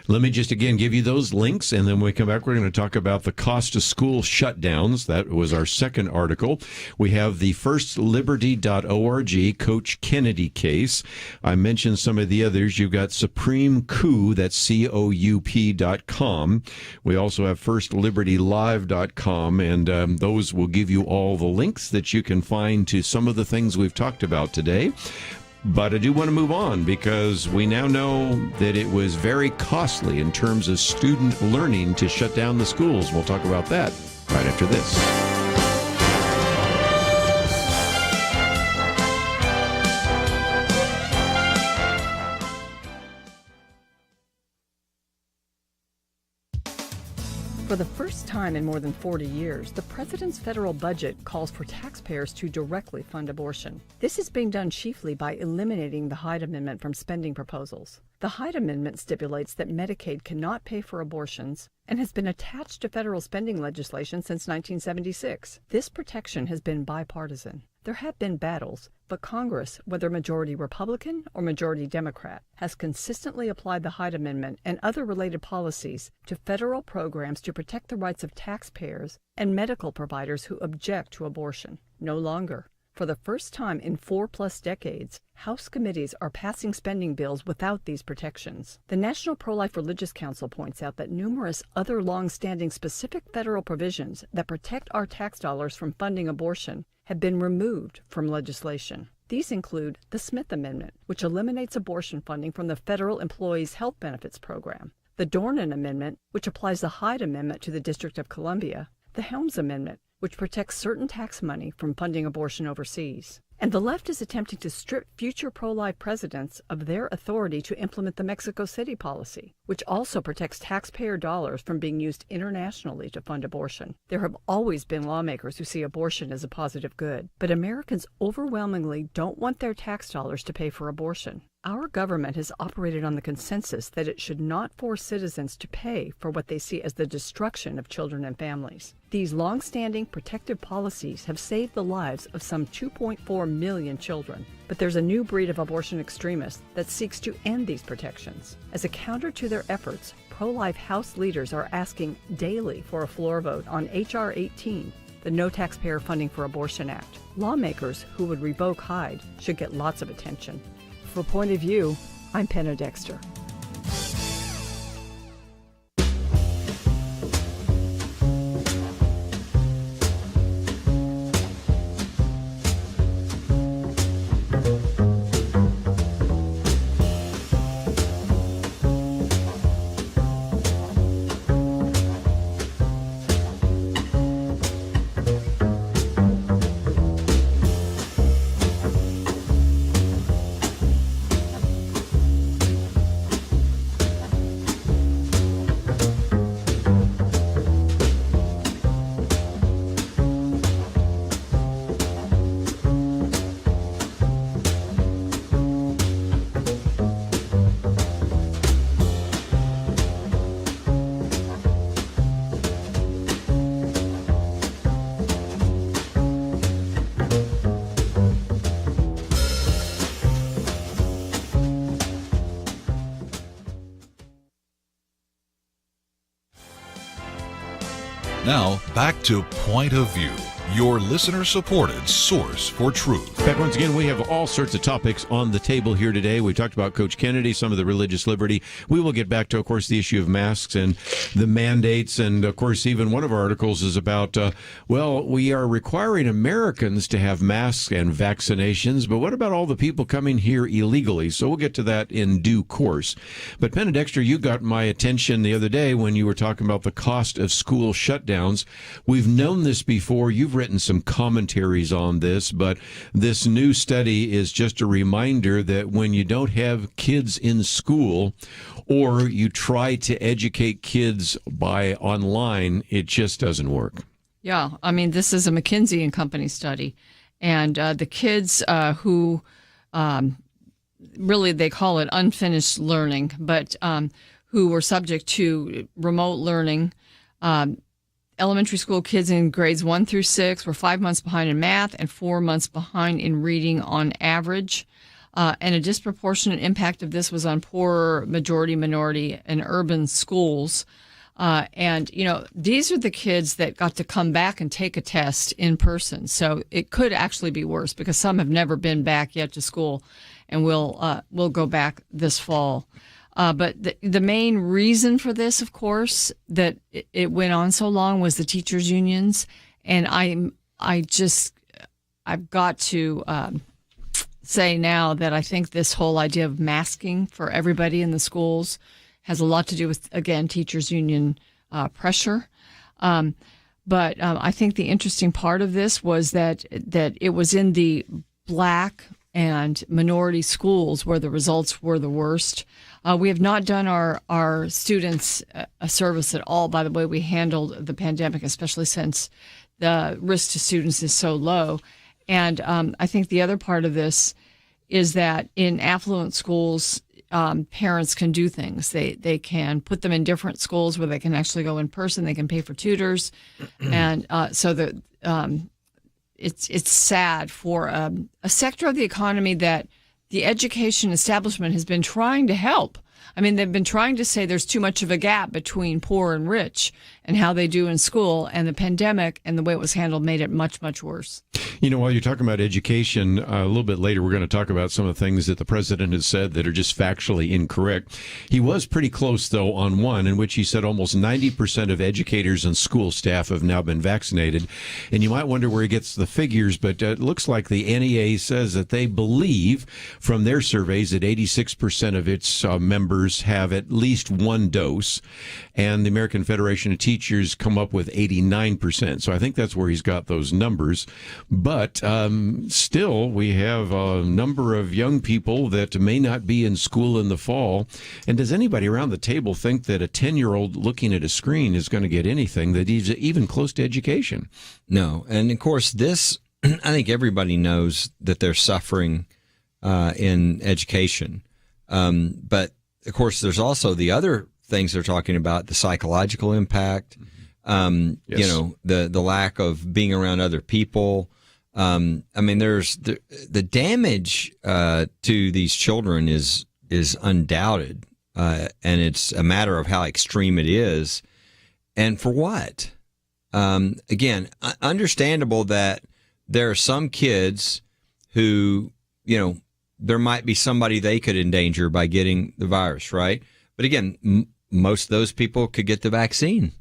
Let me just again give you those links, and then when we come back, we're going to talk about the cost of school shutdowns. That was our second article. We have the firstliberty.org Coach Kennedy case. I mentioned some of the others. You've got Supreme Coup, that's COUP.com. We also have firstlibertylive.com, and those will give you all the links that you can find to some of the things we've talked about today. But I do want to move on because we now know that it was very costly in terms of student learning to shut down the schools. We'll talk about that right after this. For the first time in more than 40 years, the president's federal budget calls for taxpayers to directly fund abortion. This is being done chiefly by eliminating the Hyde Amendment from spending proposals. The Hyde Amendment stipulates that Medicaid cannot pay for abortions and has been attached to federal spending legislation since 1976. This protection has been bipartisan. There have been battles, but Congress, whether majority Republican or majority Democrat, has consistently applied the Hyde Amendment and other related policies to federal programs to protect the rights of taxpayers and medical providers who object to abortion. No longer. For the first time in 4+ decades, House committees are passing spending bills without these protections. The National Pro-Life Religious Council points out that numerous other long-standing specific federal provisions that protect our tax dollars from funding abortion have been removed from legislation. These include the Smith Amendment, which eliminates abortion funding from the Federal Employees Health Benefits Program, the Dornan Amendment, which applies the Hyde Amendment to the District of Columbia, the Helms Amendment, which protects certain tax money from funding abortion overseas. And the left is attempting to strip future pro-life presidents of their authority to implement the Mexico City policy, which also protects taxpayer dollars from being used internationally to fund abortion. There have always been lawmakers who see abortion as a positive good, but Americans overwhelmingly don't want their tax dollars to pay for abortion. Our government has operated on the consensus that it should not force citizens to pay for what they see as the destruction of children and families. These long-standing protective policies have saved the lives of some 2.4 million children. But there's a new breed of abortion extremists that seeks to end these protections. As a counter to their efforts, pro-life House leaders are asking daily for a floor vote on H.R. 18, the No Taxpayer Funding for Abortion Act. Lawmakers who would revoke Hyde should get lots of attention. For Point of View, I'm Penna Dexter. Now, back to Point of View, your listener-supported source for truth. Back once again, we have all sorts of topics on the table here today. We talked about Coach Kennedy, some of the religious liberty. We will get back to, of course, the issue of masks and the mandates. And, of course, even one of our articles is about, we are requiring Americans to have masks and vaccinations, but what about all the people coming here illegally? So we'll get to that in due course. But, Penna Dexter, you got my attention the other day when you were talking about the cost of school shutdowns. We've known this before. You've written some commentaries on this, but this new study is just a reminder that when you don't have kids in school or you try to educate kids by online, it just doesn't work. Yeah, I mean, this is a McKinsey and Company study, and the kids who really they call it unfinished learning, but who were subject to remote learning elementary school kids in grades 1 through 6 were 5 months behind in math and 4 months behind in reading on average. And a disproportionate impact of this was on poorer majority, minority, and urban schools. And, these are the kids that got to come back and take a test in person. So it could actually be worse because some have never been back yet to school and will go back this fall. But the main reason for this, of course, that it went on so long was the teachers' unions. And I've got to say now that I think this whole idea of masking for everybody in the schools has a lot to do with, again, teachers' union pressure. But I think the interesting part of this was that it was in the Black and minority schools where the results were the worst. We have not done our students a service at all by the way we handled the pandemic, especially since the risk to students is so low. And I think the other part of this is that in affluent schools, parents can do things. They can put them in different schools where they can actually go in person. They can pay for tutors. And so it's sad for a sector of the economy that the education establishment has been trying to help. I mean, they've been trying to say there's too much of a gap between poor and rich and how they do in school, and the pandemic and the way it was handled made it much, much worse. While you're talking about education, a little bit later, we're going to talk about some of the things that the president has said that are just factually incorrect. He was pretty close, though, on one in which he said almost 90% of educators and school staff have now been vaccinated. And you might wonder where he gets the figures, but it looks like the NEA says that they believe from their surveys that 86% of its members have at least one dose, and the American Federation of Teachers come up with 89%. So I think that's where he's got those numbers. But still, we have a number of young people that may not be in school in the fall. And does anybody around the table think that a 10-year-old looking at a screen is going to get anything that is even close to education? No. And, of course, this, I think everybody knows that they're suffering in education. But, of course, there's also the other things they're talking about, the psychological impact, Yes. The lack of being around other people. There's the damage to these children is undoubted, and it's a matter of how extreme it is, and for what. Again, understandable that there are some kids who, there might be somebody they could endanger by getting the virus, right? But again, most of those people could get the vaccine.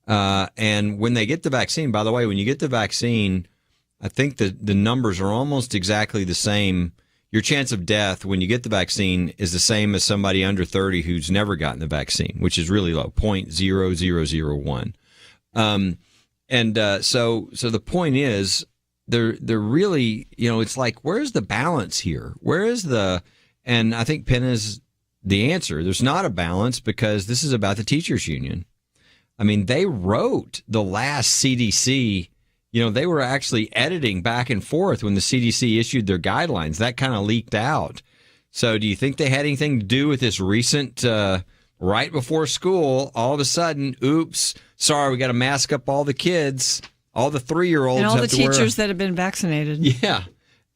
And when they get the vaccine, by the way, when you get the vaccine, I think the numbers are almost exactly the same. Your chance of death when you get the vaccine is the same as somebody under 30 who's never gotten the vaccine, which is really low, 0.0001. So the point is, they're really, it's like, where's the balance here? And I think Penna's the answer. There's not a balance because this is about the teachers union. I mean, they wrote the last CDC, they were actually editing back and forth when the CDC issued their guidelines. That kind of leaked out. So do you think they had anything to do with this recent, right before school, all of a sudden, oops, sorry, we got to mask up all the kids, all the 3-year-olds. And all the teachers that have been vaccinated. Yeah.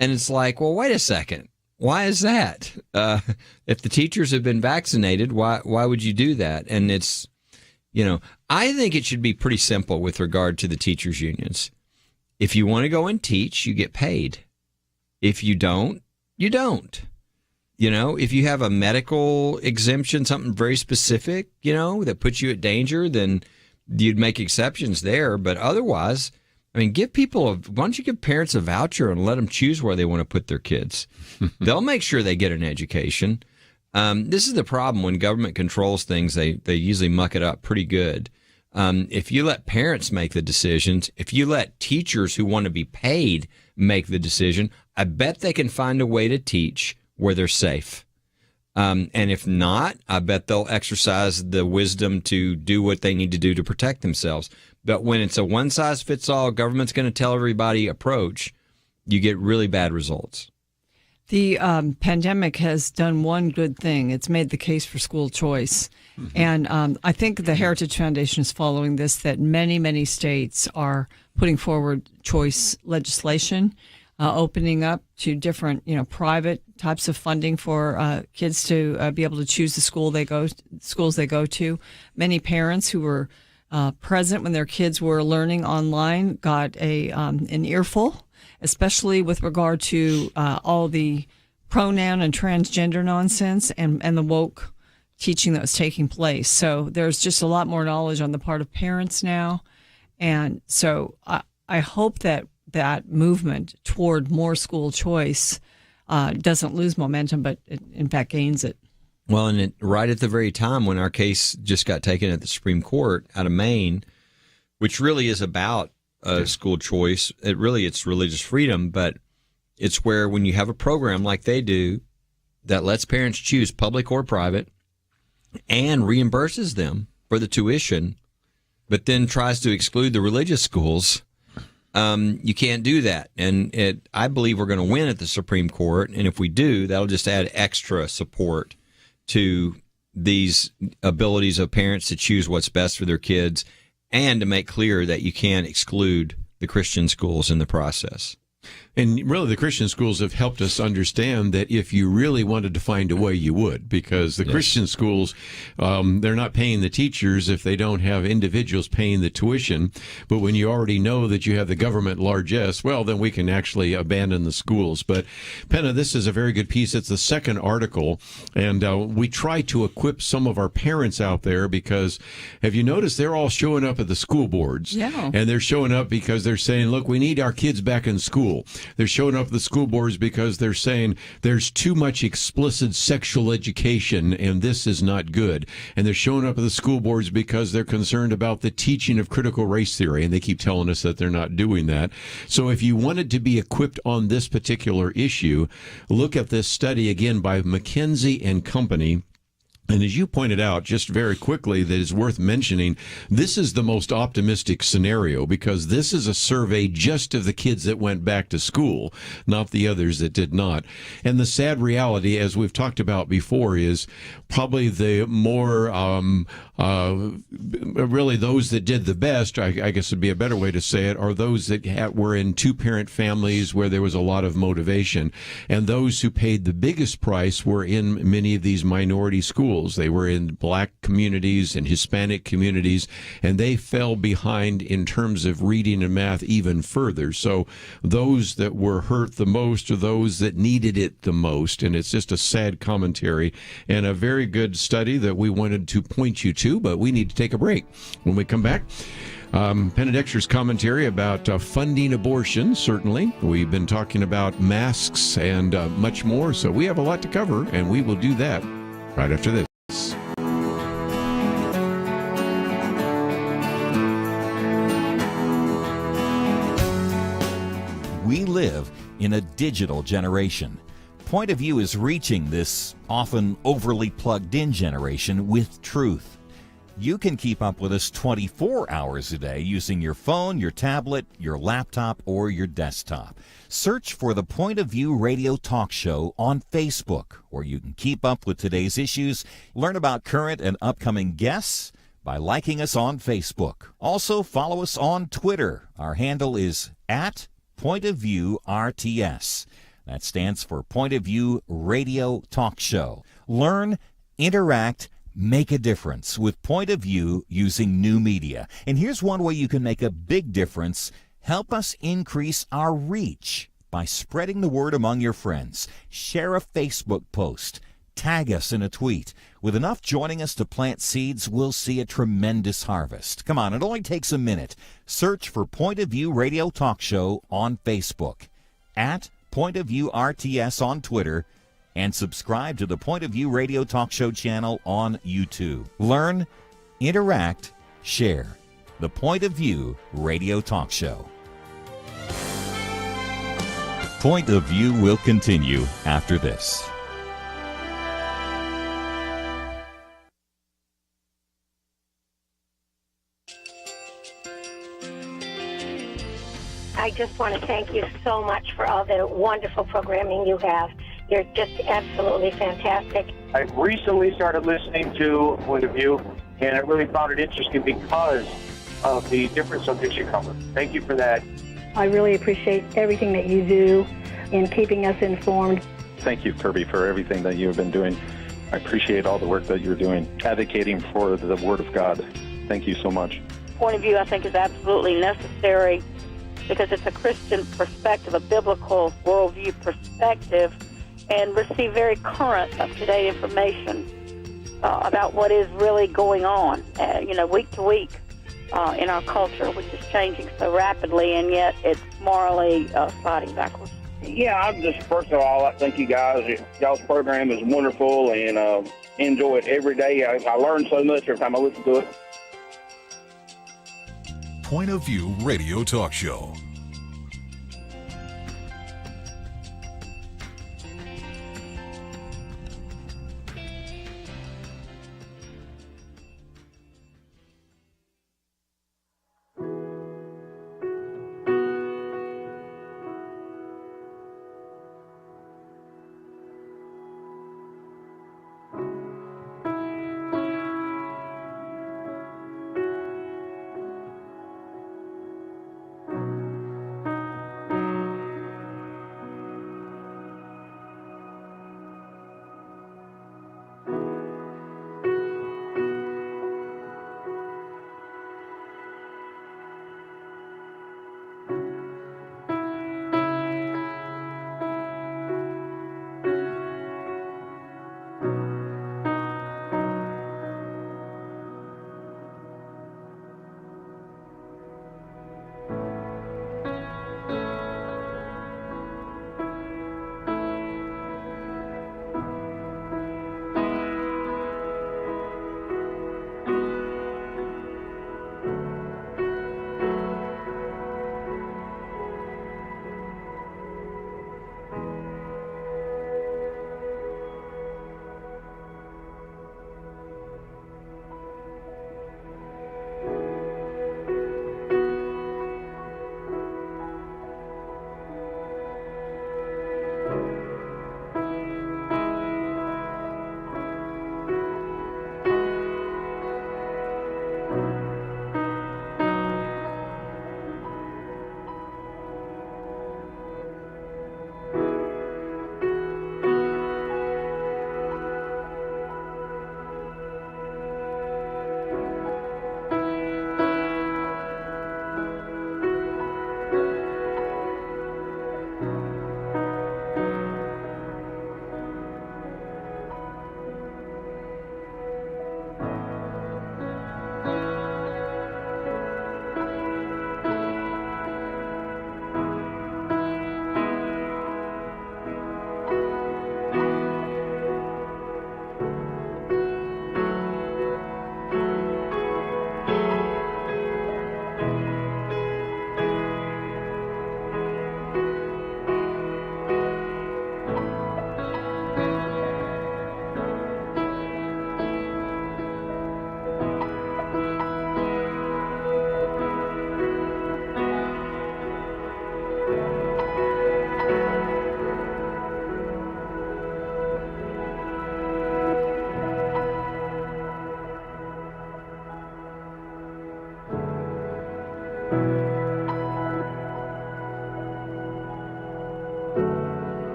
And it's like, well, wait a second. Why is that? If the teachers have been vaccinated, why would you do that? And it's, I think it should be pretty simple with regard to the teachers unions. If you want to go and teach, you get paid. If you don't, you don't. If you have a medical exemption, something very specific, that puts you at danger, then you'd make exceptions there. But otherwise, give people why don't you give parents a voucher and let them choose where they want to put their kids? They'll make sure they get an education. This is the problem when government controls things. They usually muck it up pretty good. If you let parents make the decisions, if you let teachers who want to be paid make the decision, I bet they can find a way to teach where they're safe. And if not, I bet they'll exercise the wisdom to do what they need to do to protect themselves. But when it's a one-size-fits-all, government's going to tell everybody approach, you get really bad results. The pandemic has done one good thing. It's made the case for school choice. And I think the Heritage Foundation is following this, that many, many states are putting forward choice legislation, opening up to different, private types of funding for kids to be able to choose the schools they go to. Many parents who were present when their kids were learning online got an earful, especially with regard to all the pronoun and transgender nonsense and the woke teaching that was taking place. So there's just a lot more knowledge on the part of parents now. And so I hope that movement toward more school choice doesn't lose momentum, but it, in fact, gains it. Well, and right at the very time when our case just got taken at the Supreme Court out of Maine, which really is about school choice, it's religious freedom, but it's where when you have a program like they do that lets parents choose public or private and reimburses them for the tuition, but then tries to exclude the religious schools, you can't do that. And I believe we're going to win at the Supreme Court, and if we do, that'll just add extra support to these abilities of parents to choose what's best for their kids and to make clear that you can't exclude the Christian schools in the process. And really, the Christian schools have helped us understand that if you really wanted to find a way, you would, because the Christian schools, they're not paying the teachers if they don't have individuals paying the tuition. But when you already know that you have the government largesse, well, then we can actually abandon the schools. But Penna, this is a very good piece. It's the second article, and we try to equip some of our parents out there because have you noticed they're all showing up at the school boards? Yeah. And they're showing up because they're saying, look, we need our kids back in school. They're showing up at the school boards because they're saying there's too much explicit sexual education and this is not good. And they're showing up at the school boards because they're concerned about the teaching of critical race theory, and they keep telling us that they're not doing that. So if you wanted to be equipped on this particular issue, look at this study again by McKinsey and Company. And as you pointed out, just very quickly, that is worth mentioning, this is the most optimistic scenario because this is a survey just of the kids that went back to school, not the others that did not. And the sad reality, as we've talked about before, is probably the more really those that did the best, I guess would be a better way to say it, are those that were in two-parent families where there was a lot of motivation. And those who paid the biggest price were in many of these minority schools. They were in black communities and Hispanic communities, and they fell behind in terms of reading and math even further. So those that were hurt the most are those that needed it the most. And it's just a sad commentary and a very good study that we wanted to point you to, but we need to take a break. When we come back, Penna Dexter's commentary about funding abortion, certainly. We've been talking about masks and much more, so we have a lot to cover, and we will do that right after this. We live in a digital generation. Point of View is reaching this often overly plugged-in generation with truth. You can keep up with us 24 hours a day using your phone, your tablet, your laptop, or your desktop. Search for the Point of View Radio Talk Show on Facebook, where you can keep up with today's issues, learn about current and upcoming guests by liking us on Facebook. Also, follow us on Twitter. Our handle is @PointOfViewRTS. That stands for Point of View Radio Talk Show. Learn, interact, make a difference with Point of View using new media. And here's one way you can make a big difference. Help us increase our reach by spreading the word among your friends. Share a Facebook post. Tag us in a tweet. With enough joining us to plant seeds, we'll see a tremendous harvest. Come on, it only takes a minute. Search for Point of View Radio Talk Show on Facebook, @PointOfViewRTS on Twitter, and subscribe to the Point of View Radio Talk Show channel on YouTube. Learn, interact, share. The Point of View Radio Talk Show. Point of View will continue after this. I just want to thank you so much for all the wonderful programming you have. You're just absolutely fantastic. I recently started listening to Point of View, and I really found it interesting because of the different subjects you cover. Thank you for that. I really appreciate everything that you do in keeping us informed. Thank you, Kerby, for everything that you have been doing. I appreciate all the work that you're doing, advocating for the Word of God. Thank you so much. Point of View, I think, is absolutely necessary because it's a Christian perspective, a biblical worldview perspective, and receive very current, up-to-date information about what is really going on, week to week in our culture, which is changing so rapidly, and yet it's morally sliding backwards. Yeah, I'm just, first of all, I thank you guys. Y'all's program is wonderful, and enjoy it every day. I learn so much every time I listen to it. Point of View Radio Talk Show.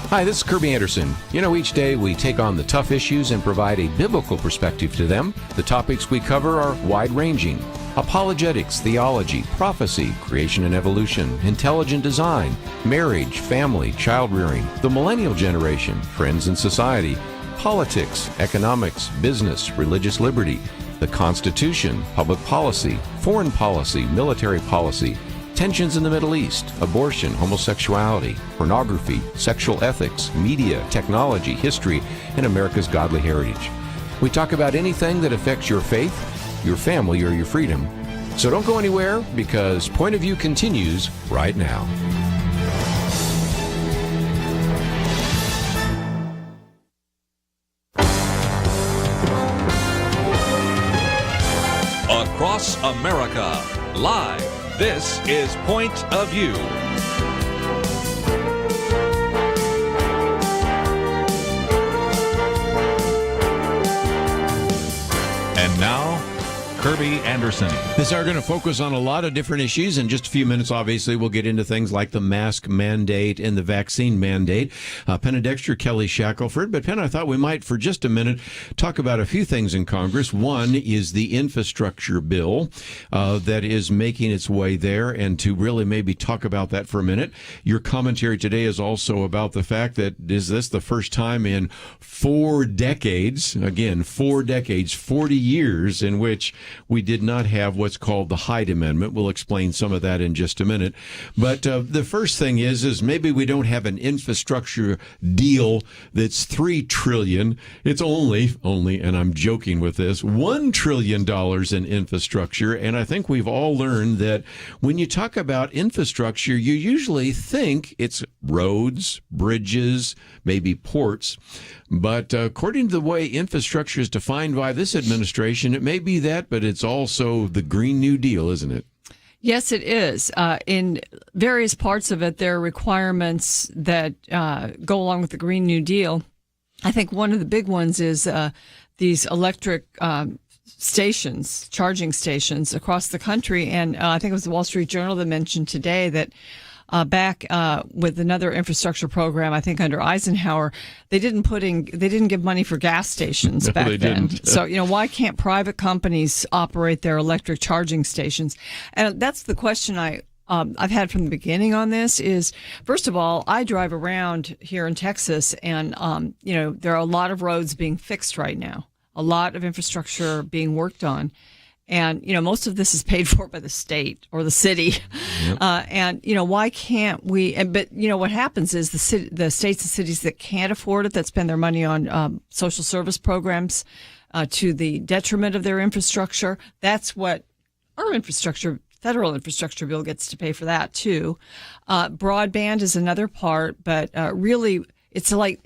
Hi, this is Kerby Anderson. Each day we take on the tough issues and provide a biblical perspective to them. The topics we cover are wide-ranging. Apologetics, theology, prophecy, creation and evolution, intelligent design, marriage, family, child-rearing, the millennial generation, friends and society, politics, economics, business, religious liberty, the Constitution, public policy, foreign policy, military policy, tensions in the Middle East, abortion, homosexuality, pornography, sexual ethics, media, technology, history, and America's godly heritage. We talk about anything that affects your faith, your family, or your freedom. So don't go anywhere, because Point of View continues right now. Across America, live. This is Point of View. And now, Kerby Anderson. This hour going to focus on a lot of different issues. In just a few minutes, obviously, we'll get into things like the mask mandate and the vaccine mandate. Penna Dexter, Kelly Shackelford. But Penna, I thought we might, for just a minute, talk about a few things in Congress. One is the infrastructure bill that is making its way there, and to really maybe talk about that for a minute. Your commentary today is also about the fact that is this the first time in 4 decades, again, 4 decades, 40 years, in which we did not have what's called the Hyde Amendment. We'll explain some of that in just a minute. But the first thing is maybe we don't have an infrastructure deal that's $3 trillion. It's only, and I'm joking with this, $1 trillion in infrastructure. And I think we've all learned that when you talk about infrastructure, you usually think it's roads, bridges, maybe ports. But according to the way infrastructure is defined by this administration, it may be that, but it's also the Green New Deal, isn't it? Yes, it is. In various parts of it, there are requirements that go along with the Green New Deal. I think one of the big ones is these electric stations, charging stations across the country. And I think it was the Wall Street Journal that mentioned today that back with another infrastructure program, I think under Eisenhower, they didn't give money for gas stations back then. So, why can't private companies operate their electric charging stations? And that's the question I've had from the beginning on this is, first of all, I drive around here in Texas and, there are a lot of roads being fixed right now, a lot of infrastructure being worked on. And, most of this is paid for by the state or the city. Yep. And, why can't we? But, what happens is the states and cities that can't afford it, that spend their money on social service programs to the detriment of their infrastructure, that's what our federal infrastructure bill gets to pay for that, too. Broadband is another part, but really it's like,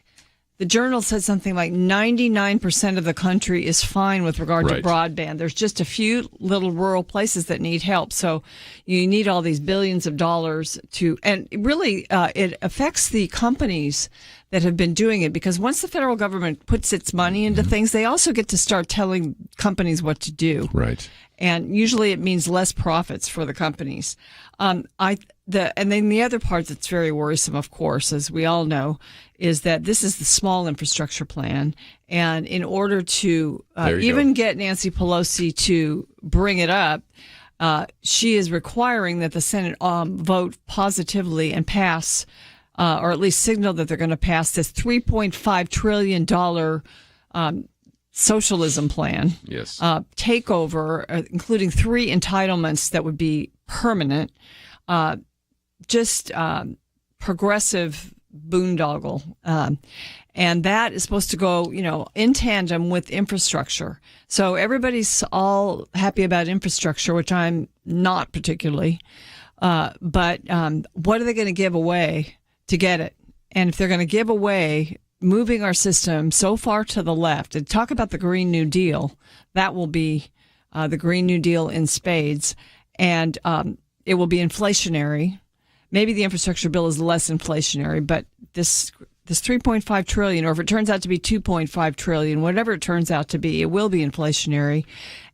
the Journal said something like 99% of the country is fine with regard to broadband. There's just a few little rural places that need help. So you need all these billions of dollars and really it affects the companies that have been doing it, because once the federal government puts its money into things, they also get to start telling companies what to do. Right. And usually it means less profits for the companies. And then the other part that's very worrisome, of course, as we all know, is that this is the small infrastructure plan. And in order to even get Nancy Pelosi to bring it up, she is requiring that the Senate vote positively and pass, or at least signal that they're going to pass this $3.5 trillion socialism plan. Yes. Takeover, including 3 entitlements that would be permanent, progressive boondoggle. And that is supposed to go, in tandem with infrastructure. So everybody's all happy about infrastructure, which I'm not particularly. But what are they going to give away to get it? And if they're going to give away moving our system so far to the left, and talk about the Green New Deal, that will be the Green New Deal in spades. And it will be inflationary. Maybe the infrastructure bill is less inflationary, but this 3.5 trillion, or if it turns out to be 2.5 trillion, whatever it turns out to be, it will be inflationary,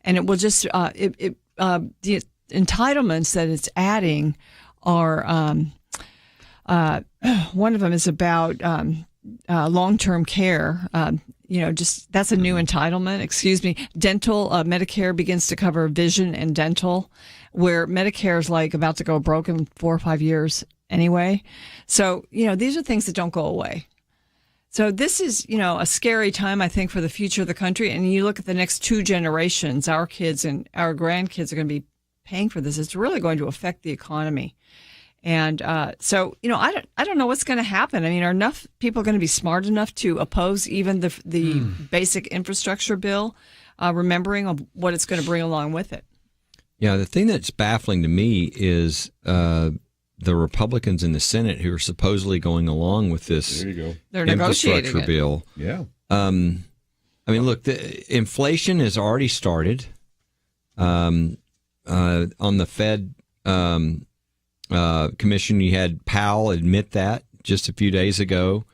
and it will just the entitlements that it's adding are One of them is about long-term care. Just that's a new entitlement. Excuse me. Dental Medicare begins to cover vision and dental, where Medicare is like about to go broke in 4 or 5 years anyway. So these are things that don't go away. So this is a scary time, I think, for the future of the country. And you look at the next 2 generations, our kids and our grandkids are going to be paying for this. It's really going to affect the economy. And I don't know what's going to happen. I mean, are enough people going to be smart enough to oppose even the basic infrastructure bill, remembering of what it's going to bring along with it? Yeah, the thing that's baffling to me is the Republicans in the Senate who are supposedly going along with this infrastructure bill. Yeah. I mean, look, the inflation has already started on the Fed commission. You had Powell admit that just a few days ago.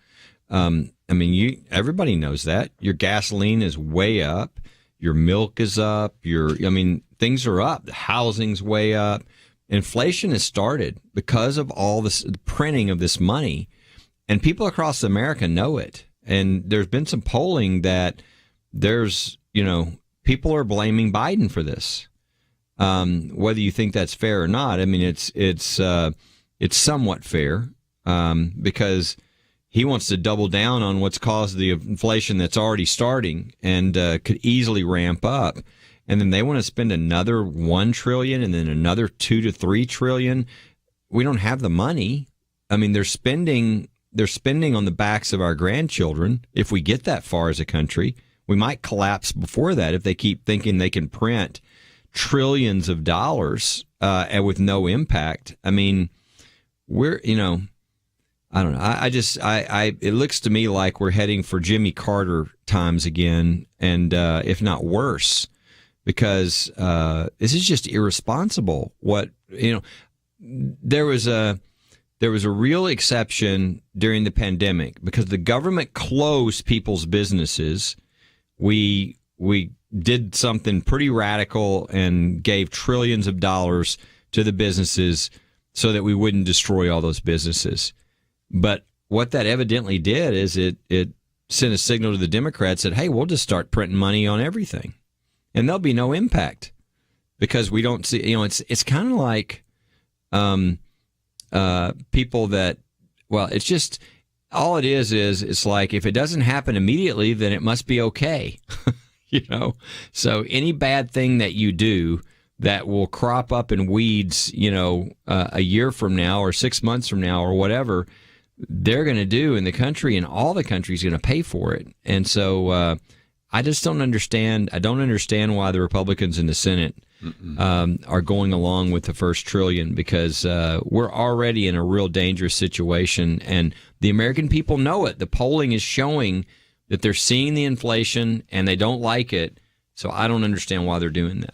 Everybody knows that. Your gasoline is way up. Your milk is up. Things are up. The housing's way up. Inflation has started because of all this printing of this money, and people across America know it. And there's been some polling that people are blaming Biden for this. Whether you think that's fair or not, I mean, it's somewhat fair because he wants to double down on what's caused the inflation that's already starting and could easily ramp up. And then they want to spend another $1 trillion and then another $2 to $3 trillion. We don't have the money. I mean, they're spending on the backs of our grandchildren. If we get that far as a country, we might collapse before that if they keep thinking they can print trillions of dollars and with no impact. I mean, I don't know. It looks to me like we're heading for Jimmy Carter times again, and if not worse, because this is just irresponsible. There was a real exception during the pandemic because the government closed people's businesses. We did something pretty radical and gave trillions of dollars to the businesses so that we wouldn't destroy all those businesses. But what that evidently did is it sent a signal to the Democrats that, hey, we'll just start printing money on everything and there'll be no impact because we don't see, it's kind of like people that, it's just, all it is it's like if it doesn't happen immediately, then it must be okay. So any bad thing that you do that will crop up in weeds, a year from now or 6 months from now or whatever, they're going to do in the country, and all the country's going to pay for it. And so I just don't understand. I don't understand why the Republicans in the Senate are going along with the first trillion, because we're already in a real dangerous situation, and the American people know it. The polling is showing that they're seeing the inflation and they don't like it. So I don't understand why they're doing that.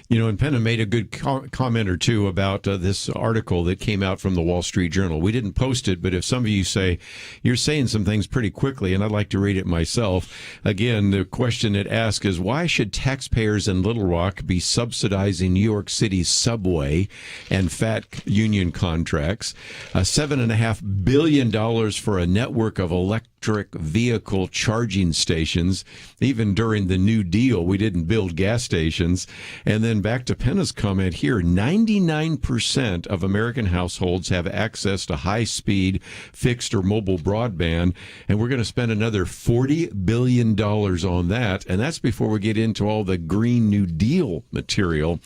And Penna made a good comment or two about this article that came out from the Wall Street Journal. We didn't post it, but if some of you say, you're saying some things pretty quickly, and I'd like to read it myself. Again, the question it asks is, why should taxpayers in Little Rock be subsidizing New York City's subway and fat union contracts? $7.5 billion for a network of electric vehicle charging stations. Even during the New Deal, we didn't build gas stations. And then back to Penna's comment here, 99% of American households have access to high-speed fixed or mobile broadband, and we're going to spend another $40 billion on that, and that's before we get into all the Green New Deal material.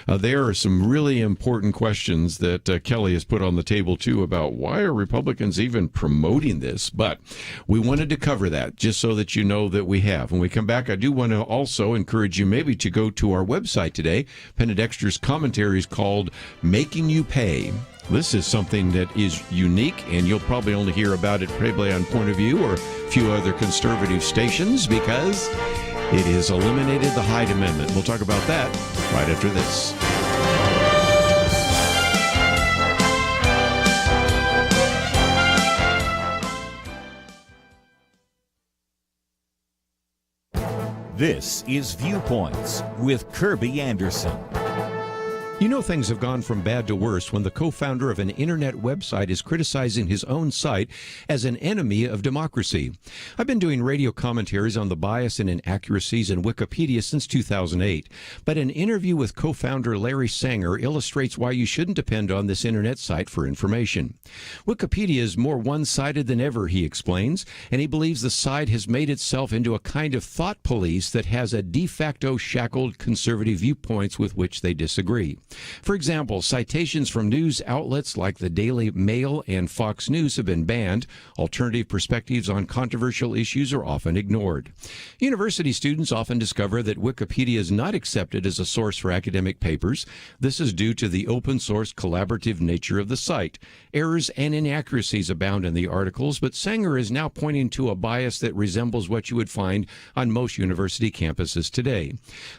There are some really important questions that Kelly has put on the table, too, about why are Republicans even promoting this? But we wanted to cover that just so that you know that we have. When we come back, I do want to also encourage you maybe to go to our website today. Penna Dexter's commentary is called Making You Pay. This is something that is unique, and you'll probably only hear about it probably on Point of View or a few other conservative stations because it has eliminated the Hyde Amendment. We'll talk about that right after this. This is Viewpoints with Kerby Anderson. You know things have gone from bad to worse when the co-founder of an internet website is criticizing his own site as an enemy of democracy. I've been doing radio commentaries on the bias and inaccuracies in Wikipedia since 2008, but an interview with co-founder Larry Sanger illustrates why you shouldn't depend on this internet site for information. Wikipedia is more one-sided than ever, he explains, and he believes the site has made itself into a kind of thought police that has a de facto shackled conservative viewpoints with which they disagree. For example, citations from news outlets like the Daily Mail and Fox News have been banned. Alternative perspectives on controversial issues are often ignored. University students often discover that Wikipedia is not accepted as a source for academic papers. This is due to the open-source collaborative nature of the site. Errors and inaccuracies abound in the articles, but Sanger is now pointing to a bias that resembles what you would find on most university campuses today.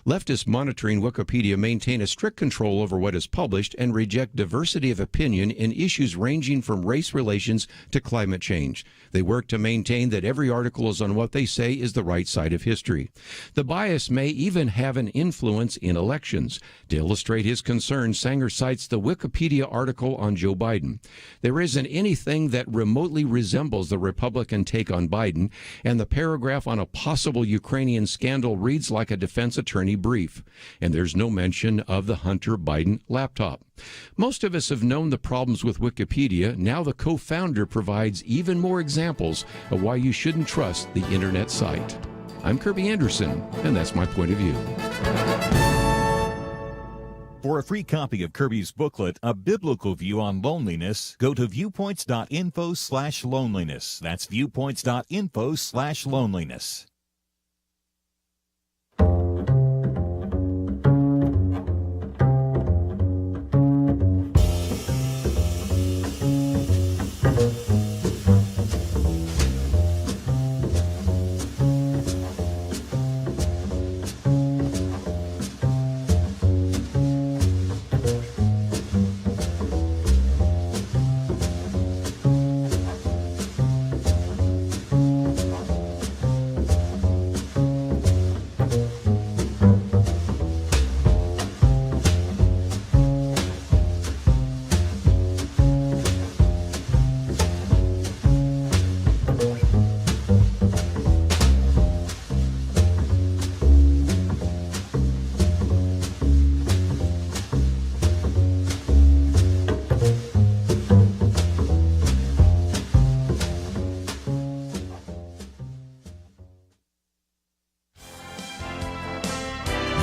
Leftists monitoring Wikipedia maintain a strict control over what is published and reject diversity of opinion in issues ranging from race relations to climate change. They work to maintain that every article is on what they say is the right side of history. The bias may even have an influence in elections. To illustrate his concern, Sanger cites the Wikipedia article on Joe Biden. There isn't anything that remotely resembles the Republican take on Biden, and the paragraph on a possible Ukrainian scandal reads like a defense attorney brief. And there's no mention of the Hunter Biden laptop. Most of us have known the problems with Wikipedia. Now the co-founder provides even more examples of why you shouldn't trust the internet site. I'm Kerby Anderson, and that's my point of view. For a free copy of Kerby's booklet, A Biblical View on Loneliness, go to viewpoints.info/loneliness. That's viewpoints.info/loneliness.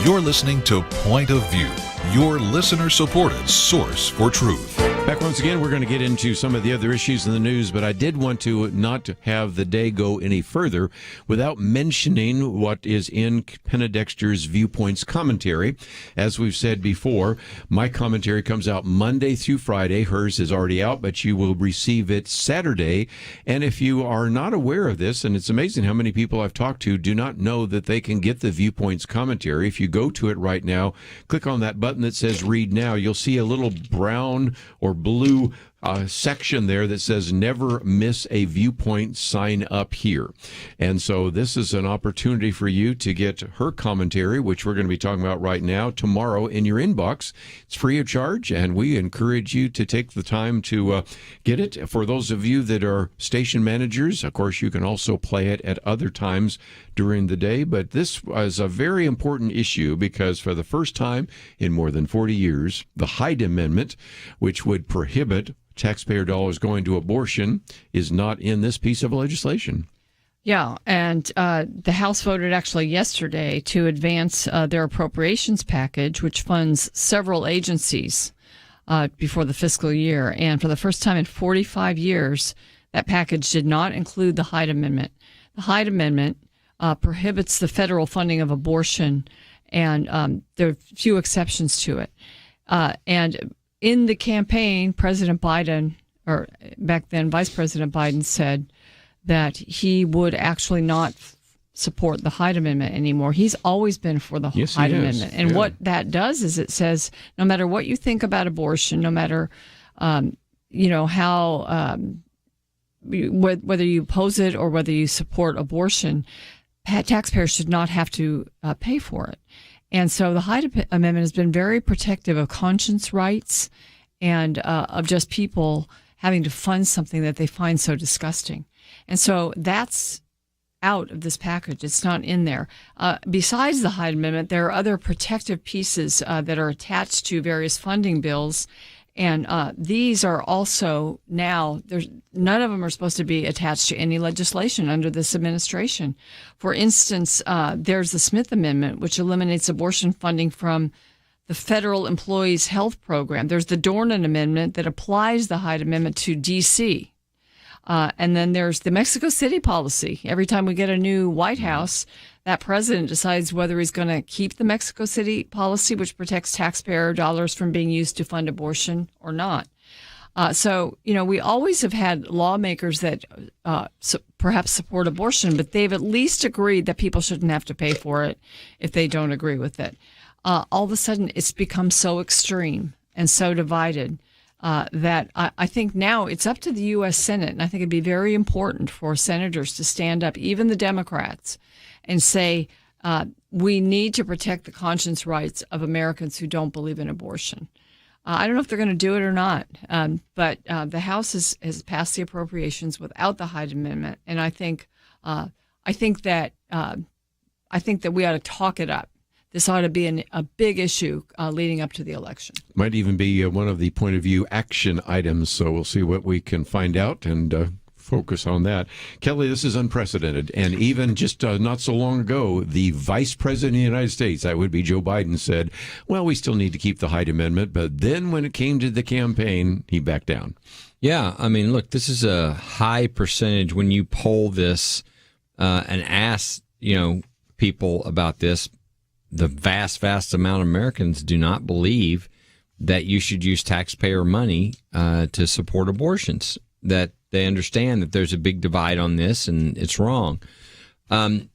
You're listening to Point of View, your listener-supported source for truth. Back once again, we're going to get into some of the other issues in the news, but I did want to not have the day go any further without mentioning what is in Penna Dexter's Viewpoints commentary. As we've said before, my commentary comes out Monday through Friday. Hers is already out, but you will receive it Saturday. And if you are not aware of this, and it's amazing how many people I've talked to do not know that they can get the Viewpoints commentary. If you go to it right now, click on that button that says Read Now. You'll see a little brown or blue section there that says never miss a viewpoint, sign up here. And so this is an opportunity for you to get her commentary, which we're going to be talking about right now, tomorrow in your inbox. It's free of charge, and we encourage you to take the time to get it. For those of you that are station managers, of course, you can also play it at other times during the day. But this was a very important issue because for the first time in more than 40 years, the Hyde Amendment, which would prohibit taxpayer dollars going to abortion, is not in this piece of legislation. Yeah, and the House voted actually yesterday to advance their appropriations package, which funds several agencies before the fiscal year. And for the first time in 45 years, that package did not include the Hyde Amendment. The Hyde Amendment prohibits the federal funding of abortion, and there are few exceptions to it. And in the campaign, President Biden, or back then Vice President Biden, said that he would actually not support the Hyde Amendment anymore. He's always been for the Hyde Amendment. And what that does is it says no matter what you think about abortion, no matter how whether you oppose it or whether you support abortion, taxpayers should not have to pay for it. And so the Hyde Amendment has been very protective of conscience rights and of just people having to fund something that they find so disgusting. And so that's out of this package. It's not in there. Besides the Hyde Amendment, there are other protective pieces that are attached to various funding bills. And these are also now, none of them are supposed to be attached to any legislation under this administration. For instance, there's the Smith Amendment, which eliminates abortion funding from the Federal Employees Health Program. There's the Dornan Amendment that applies the Hyde Amendment to D.C. And then there's the Mexico City policy. Every time we get a new White House, that president decides whether he's going to keep the Mexico City policy, which protects taxpayer dollars from being used to fund abortion, or not. So, we always have had lawmakers that perhaps support abortion, but they've at least agreed that people shouldn't have to pay for it if they don't agree with it. All of a sudden, it's become so extreme and so divided that I think now it's up to the U.S. Senate, and I think it'd be very important for senators to stand up, even the Democrats, and say we need to protect the conscience rights of Americans who don't believe in abortion. I don't know if they're going to do it or not, but the House has passed the appropriations without the Hyde Amendment, and I think that we ought to talk it up. This ought to be a big issue leading up to the election. Might even be one of the point of view action items, so we'll see what we can find out and focus on that. Kelly, this is unprecedented, and even just not so long ago, the Vice President of the United States, that would be Joe Biden, said, well, we still need to keep the Hyde Amendment, but then when it came to the campaign, he backed down. Yeah, I mean, look, this is a high percentage when you poll this and ask, people about this. The vast amount of Americans do not believe that you should use taxpayer money to support abortions, that they understand that there's a big divide on this and it's wrong. And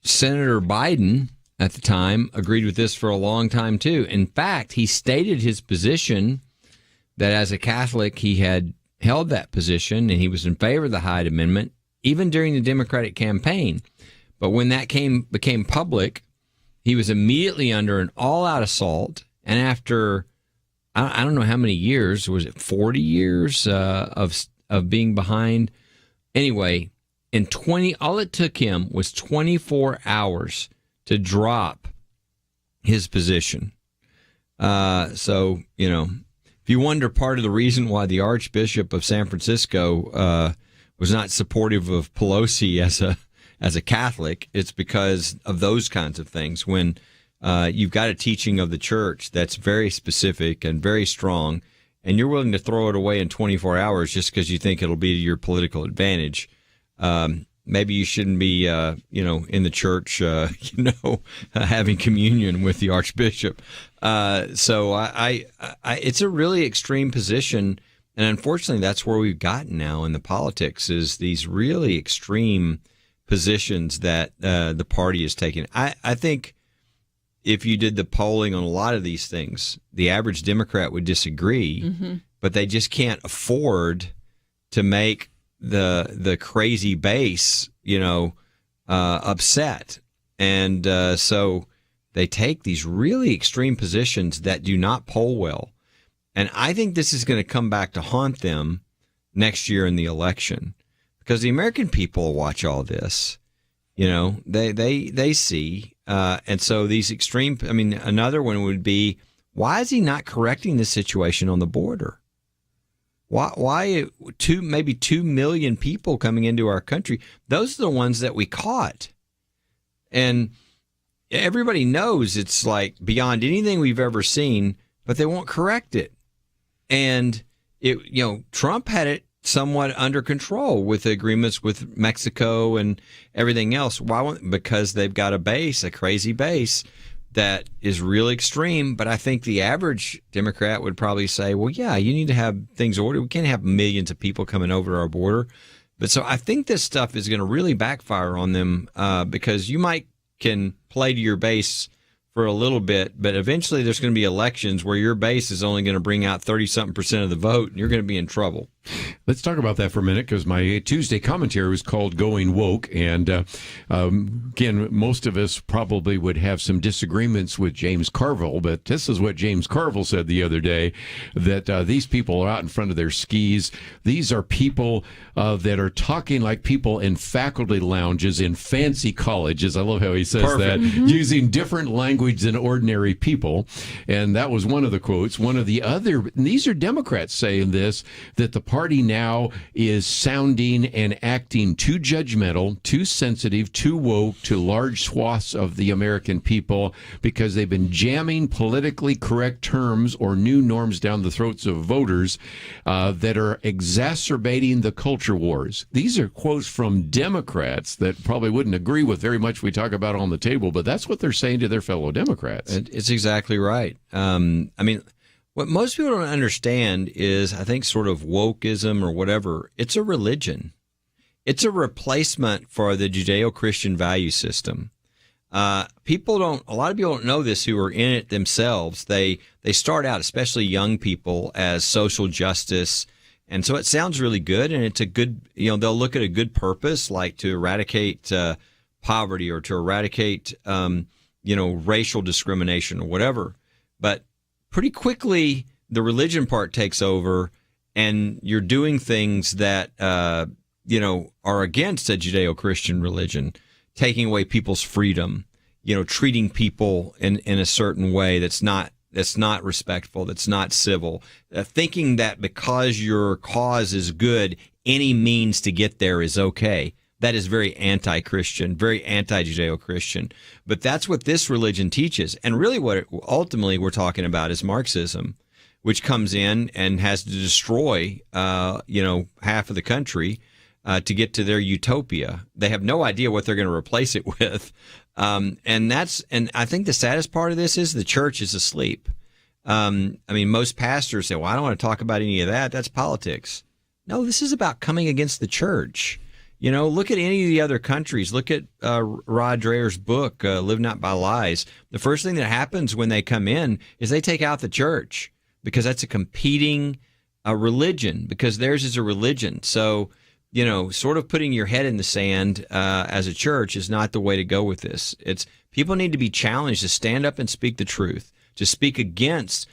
Senator Biden at the time agreed with this for a long time, too. In fact, he stated his position that as a Catholic, he had held that position and he was in favor of the Hyde Amendment, even during the Democratic campaign. But when that became public, he was immediately under an all-out assault, and after I don't know how many years, was it 40 years of being behind? Anyway, all it took him was 24 hours to drop his position. So if you wonder part of the reason why the Archbishop of San Francisco was not supportive of Pelosi as a Catholic, it's because of those kinds of things. When you've got a teaching of the church that's very specific and very strong, and you're willing to throw it away in 24 hours just because you think it'll be to your political advantage, maybe you shouldn't be, in the church, having communion with the Archbishop. So it's a really extreme position, and unfortunately, that's where we've gotten now in the politics, is these really extreme positions that the party is taking. I think if you did the polling on a lot of these things, the average Democrat would disagree, but they just can't afford to make the crazy base, upset. And so they take these really extreme positions that do not poll well. And I think this is going to come back to haunt them next year in the election. Because the American people watch all this, they see. And so these extreme, another one would be, why is he not correcting the situation on the border? Why maybe 2 million people coming into our country? Those are the ones that we caught. And everybody knows it's like beyond anything we've ever seen, but they won't correct it. And Trump had it somewhat under control with the agreements with Mexico and everything else. Why? Because they've got a crazy base that is really extreme. But I think the average Democrat would probably say, well, yeah, you need to have things ordered. We can't have millions of people coming over our border. But so I think this stuff is going to really backfire on them because you can play to your base for a little bit, but eventually there's going to be elections where your base is only going to bring out 30-something% of the vote, and you're going to be in trouble. Let's talk about that for a minute, because my Tuesday commentary was called Going Woke. And again, most of us probably would have some disagreements with James Carville, but this is what James Carville said the other day, that these people are out in front of their skis. These are people that are talking like people in faculty lounges in fancy colleges. I love how he says that, using different language than ordinary people. And that was one of the quotes. One of the other, and these are Democrats saying this, that the party now is sounding and acting too judgmental, too sensitive, too woke to large swaths of the American people, because they've been jamming politically correct terms or new norms down the throats of voters that are exacerbating the culture wars. These are quotes from Democrats that probably wouldn't agree with very much we talk about on the table, but that's what they're saying to their fellow Democrats. It's exactly right. I mean, what most people don't understand is, I think, sort of wokeism or whatever, it's a religion. It's a replacement for the Judeo-Christian value system. A lot of people don't know this who are in it themselves. They start out, especially young people, as social justice. And so it sounds really good, and it's a good, they'll look at a good purpose, like to eradicate poverty or to eradicate, racial discrimination or whatever. But pretty quickly, the religion part takes over, and you're doing things that, are against a Judeo-Christian religion, taking away people's freedom, treating people in a certain way that's not respectful, that's not civil, thinking that because your cause is good, any means to get there is okay. That is very anti-Christian, very anti-Judeo-Christian. But that's what this religion teaches. And really what ultimately we're talking about is Marxism, which comes in and has to destroy, half of the country to get to their utopia. They have no idea what they're going to replace it with. And I think the saddest part of this is the church is asleep. Most pastors say, well, I don't want to talk about any of that. That's politics. No, this is about coming against the church. Look at any of the other countries. Look at Rod Dreher's book, Live Not by Lies. The first thing that happens when they come in is they take out the church, because that's a competing religion, because theirs is a religion. So, sort of putting your head in the sand as a church is not the way to go with this. It's people need to be challenged to stand up and speak the truth, to speak against.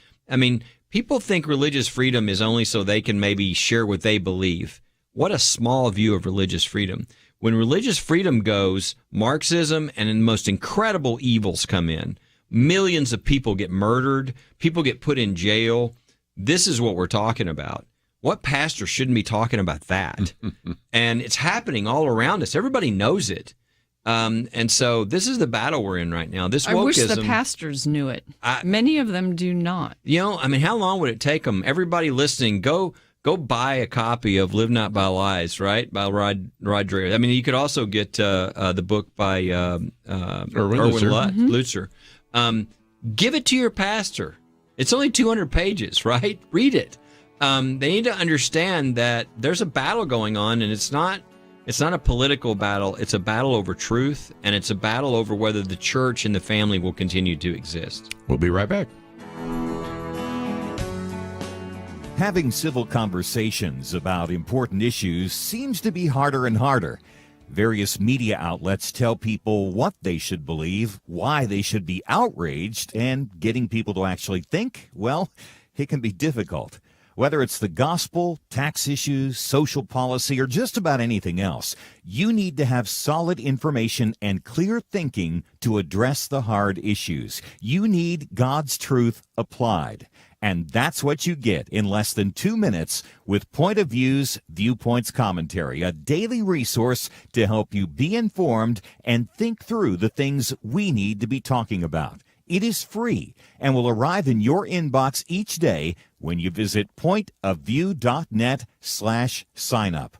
People think religious freedom is only so they can maybe share what they believe. What a small view of religious freedom. When religious freedom goes, Marxism and the most incredible evils come in. Millions of people get murdered. People get put in jail. This is what we're talking about. What pastor shouldn't be talking about that? And it's happening all around us. Everybody knows it. And so this is the battle we're in right now. This wokeism, I wish the pastors knew it. Many of them do not. How long would it take them? Everybody listening, go buy a copy of Live Not by Lies, right, by Rod Dreher. You could also get the book by Erwin Lutzer. Give it to your pastor. It's only 200 pages, right? Read it. They need to understand that there's a battle going on, and it's not a political battle. It's a battle over truth, and it's a battle over whether the church and the family will continue to exist. We'll be right back. Having civil conversations about important issues seems to be harder and harder. Various media outlets tell people what they should believe, why they should be outraged, and getting people to actually think, well, it can be difficult. Whether it's the gospel, tax issues, social policy, or just about anything else, you need to have solid information and clear thinking to address the hard issues. You need God's truth applied. And that's what you get in less than 2 minutes with Point of View's Viewpoints Commentary, a daily resource to help you be informed and think through the things we need to be talking about. It is free and will arrive in your inbox each day when you visit pointofview.net/signup.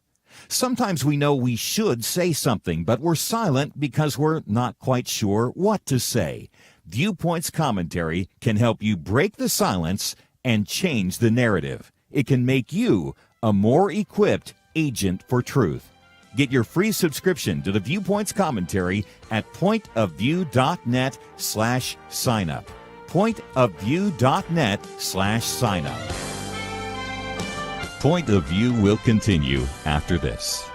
Sometimes we know we should say something, but we're silent because we're not quite sure what to say. Viewpoints Commentary can help you break the silence and change the narrative. It can make you a more equipped agent for truth. Get your free subscription to the Viewpoints Commentary at pointofview.net/signup. Pointofview.net/signup. Point of View will continue after this.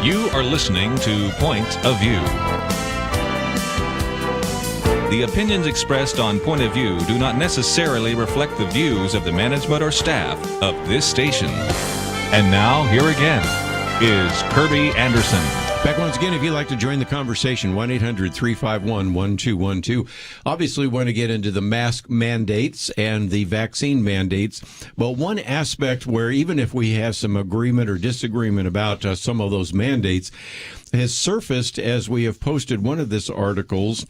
You are listening to Point of View. The opinions expressed on Point of View do not necessarily reflect the views of the management or staff of this station. And now, here again, is Kerby Anderson. Back once again, if you'd like to join the conversation, 1-800-351-1212. Obviously, we want to get into the mask mandates and the vaccine mandates. But one aspect where even if we have some agreement or disagreement about some of those mandates has surfaced as we have posted one of these articles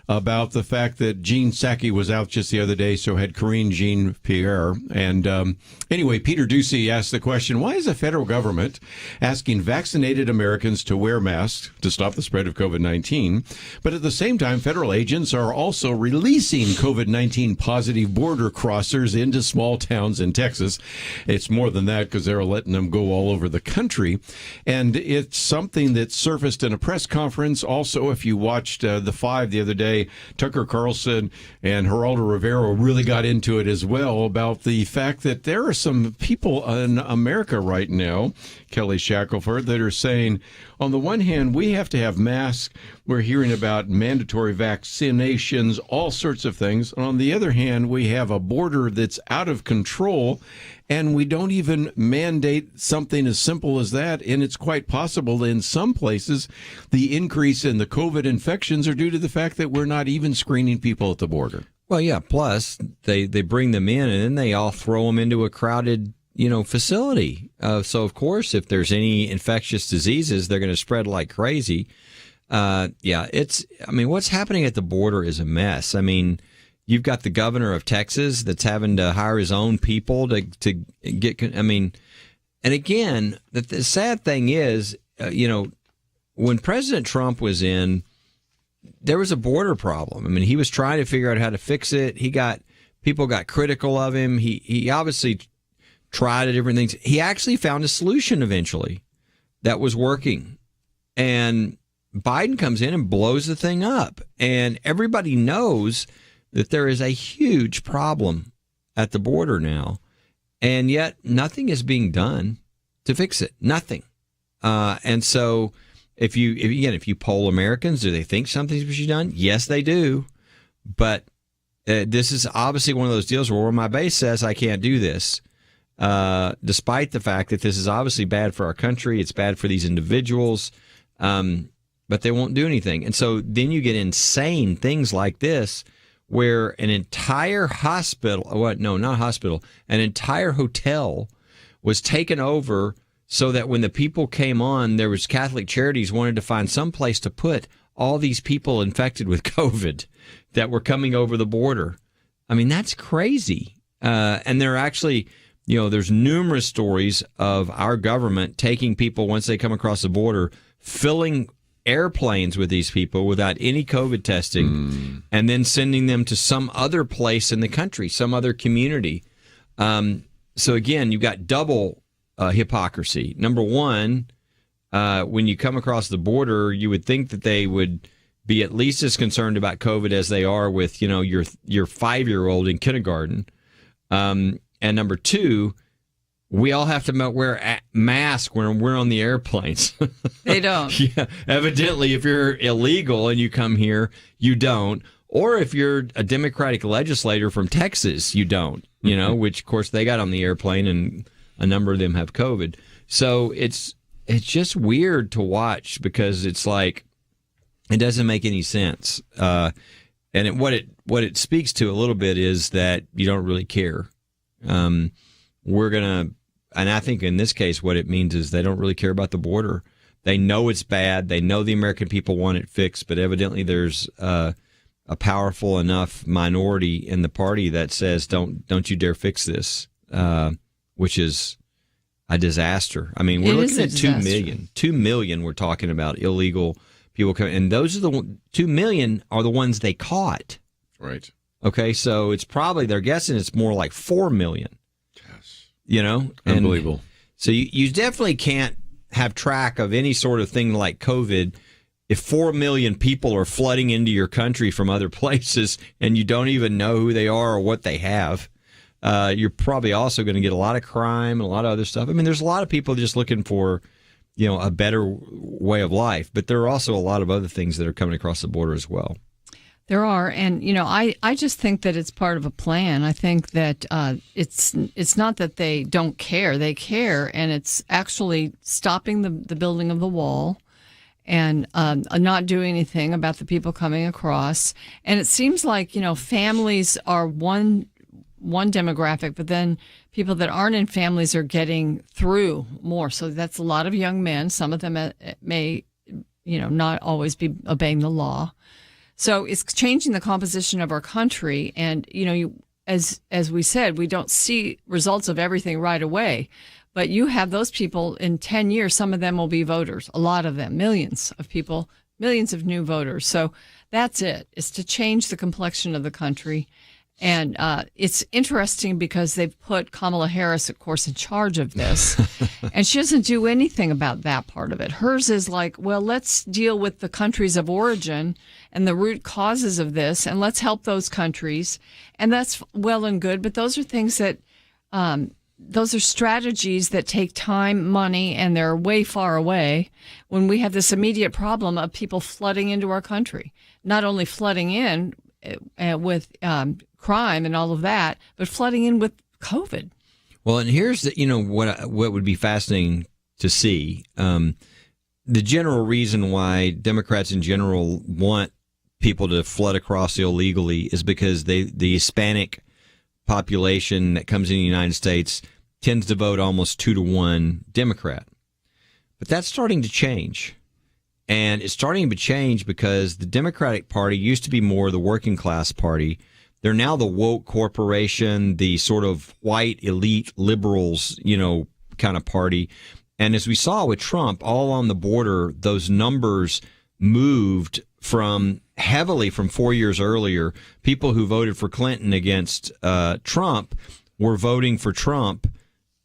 about the fact that Jean Psaki was out just the other day, so had Karine Jean-Pierre. And anyway, Peter Ducey asked the question, why is the federal government asking vaccinated Americans to wear masks to stop the spread of COVID-19. But at the same time, federal agents are also releasing COVID-19 positive border crossers into small towns in Texas. It's more than that because they're letting them go all over the country. And it's something that surfaced in a press conference. Also, if you watched The Five the other day, Tucker Carlson and Geraldo Rivera really got into it as well about the fact that there are some people in America right now, Kelly Shackelford, that are saying, on the one hand, we have to have masks. We're hearing about mandatory vaccinations, all sorts of things. And on the other hand, we have a border that's out of control, and we don't even mandate something as simple as that. And it's quite possible that in some places, the increase in the COVID infections are due to the fact that we're not even screening people at the border. Well, yeah. Plus, they bring them in, and then they all throw them into a crowded facility. So, of course, if there's any infectious diseases, they're going to spread like crazy. What's happening at the border is a mess. I mean, you've got the governor of Texas that's having to hire his own people to get, and again, the sad thing is, when President Trump was in, there was a border problem. I mean, he was trying to figure out how to fix it. People got critical of him. He obviously tried different things. He actually found a solution eventually that was working. And Biden comes in and blows the thing up. And everybody knows that there is a huge problem at the border now. And yet nothing is being done to fix it. Nothing. And so if you poll Americans, do they think something's being done? Yes, they do. But this is obviously one of those deals where my base says I can't do this. Despite the fact that this is obviously bad for our country, it's bad for these individuals, but they won't do anything. And so then you get insane things like this, where an entire an entire hotel was taken over so that when the people came on, there was Catholic Charities wanted to find some place to put all these people infected with COVID that were coming over the border. I mean, that's crazy. And they're actually... there's numerous stories of our government taking people once they come across the border, filling airplanes with these people without any COVID testing, and then sending them to some other place in the country, some other community. So again, you've got double hypocrisy. Number one, when you come across the border, you would think that they would be at least as concerned about COVID as they are with, your 5-year-old in kindergarten. And number two, we all have to wear a mask when we're on the airplanes. They don't. Yeah, evidently, if you're illegal and you come here, you don't. Or if you're a Democratic legislator from Texas, you don't. Which of course they got on the airplane, and a number of them have COVID. So it's just weird to watch because it's like it doesn't make any sense. And what it speaks to a little bit is that you don't really care. And I think in this case, what it means is they don't really care about the border. They know it's bad. They know the American people want it fixed, but evidently there's a powerful enough minority in the party that says, don't you dare fix this, which is a disaster. I mean, we're looking at 2 million. 2 million we're talking about illegal people coming, and those are the 2 million are the ones they caught. Right. Okay, so it's probably, they're guessing it's more like 4 million. Yes. Unbelievable. So you definitely can't have track of any sort of thing like COVID if 4 million people are flooding into your country from other places and you don't even know who they are or what they have. You're probably also going to get a lot of crime and a lot of other stuff. I mean, there's a lot of people just looking for, a better way of life, but there are also a lot of other things that are coming across the border as well. There are, and I just think that it's part of a plan. I think that it's not that they don't care; they care, and it's actually stopping the building of the wall, and not doing anything about the people coming across. And it seems like families are one demographic, but then people that aren't in families are getting through more. So that's a lot of young men. Some of them may not always be obeying the law. So it's changing the composition of our country. And, as we said, we don't see results of everything right away. But you have those people in 10 years, some of them will be voters, a lot of them, millions of people, millions of new voters. So that's it. It's to change the complexion of the country. And it's interesting because they've put Kamala Harris, of course, in charge of this. And she doesn't do anything about that part of it. Hers is like, well, let's deal with the countries of origin and the root causes of this, and let's help those countries. And that's well and good. But those are things that, those are strategies that take time, money, and they're way far away when we have this immediate problem of people flooding into our country. Not only flooding in with crime and all of that, but flooding in with COVID. Well, and here's what would be fascinating to see. The general reason why Democrats in general want people to flood across illegally is because the Hispanic population that comes in the United States tends to vote almost 2-to-1 Democrat. But that's starting to change. And it's starting to change because the Democratic Party used to be more the working class party. They're now the woke corporation, the sort of white elite liberals, kind of party. And as we saw with Trump, all on the border, those numbers moved heavily from 4 years earlier. People who voted for Clinton against Trump were voting for Trump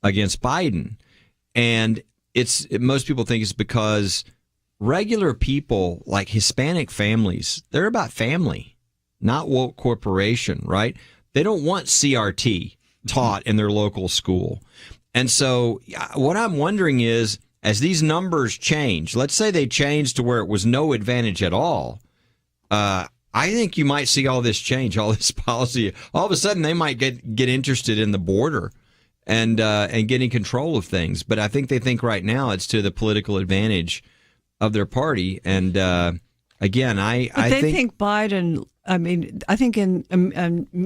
against Biden. And most people think it's because regular people, like Hispanic families, they're about family, not woke corporation, right? They don't want CRT taught in their local school. And so what I'm wondering is, as these numbers change, let's say they change to where it was no advantage at all, I think you might see all this change, all this policy. All of a sudden, they might get interested in the border and getting control of things. But I think they think right now it's to the political advantage of their party. And again, I think Biden. I mean, I think in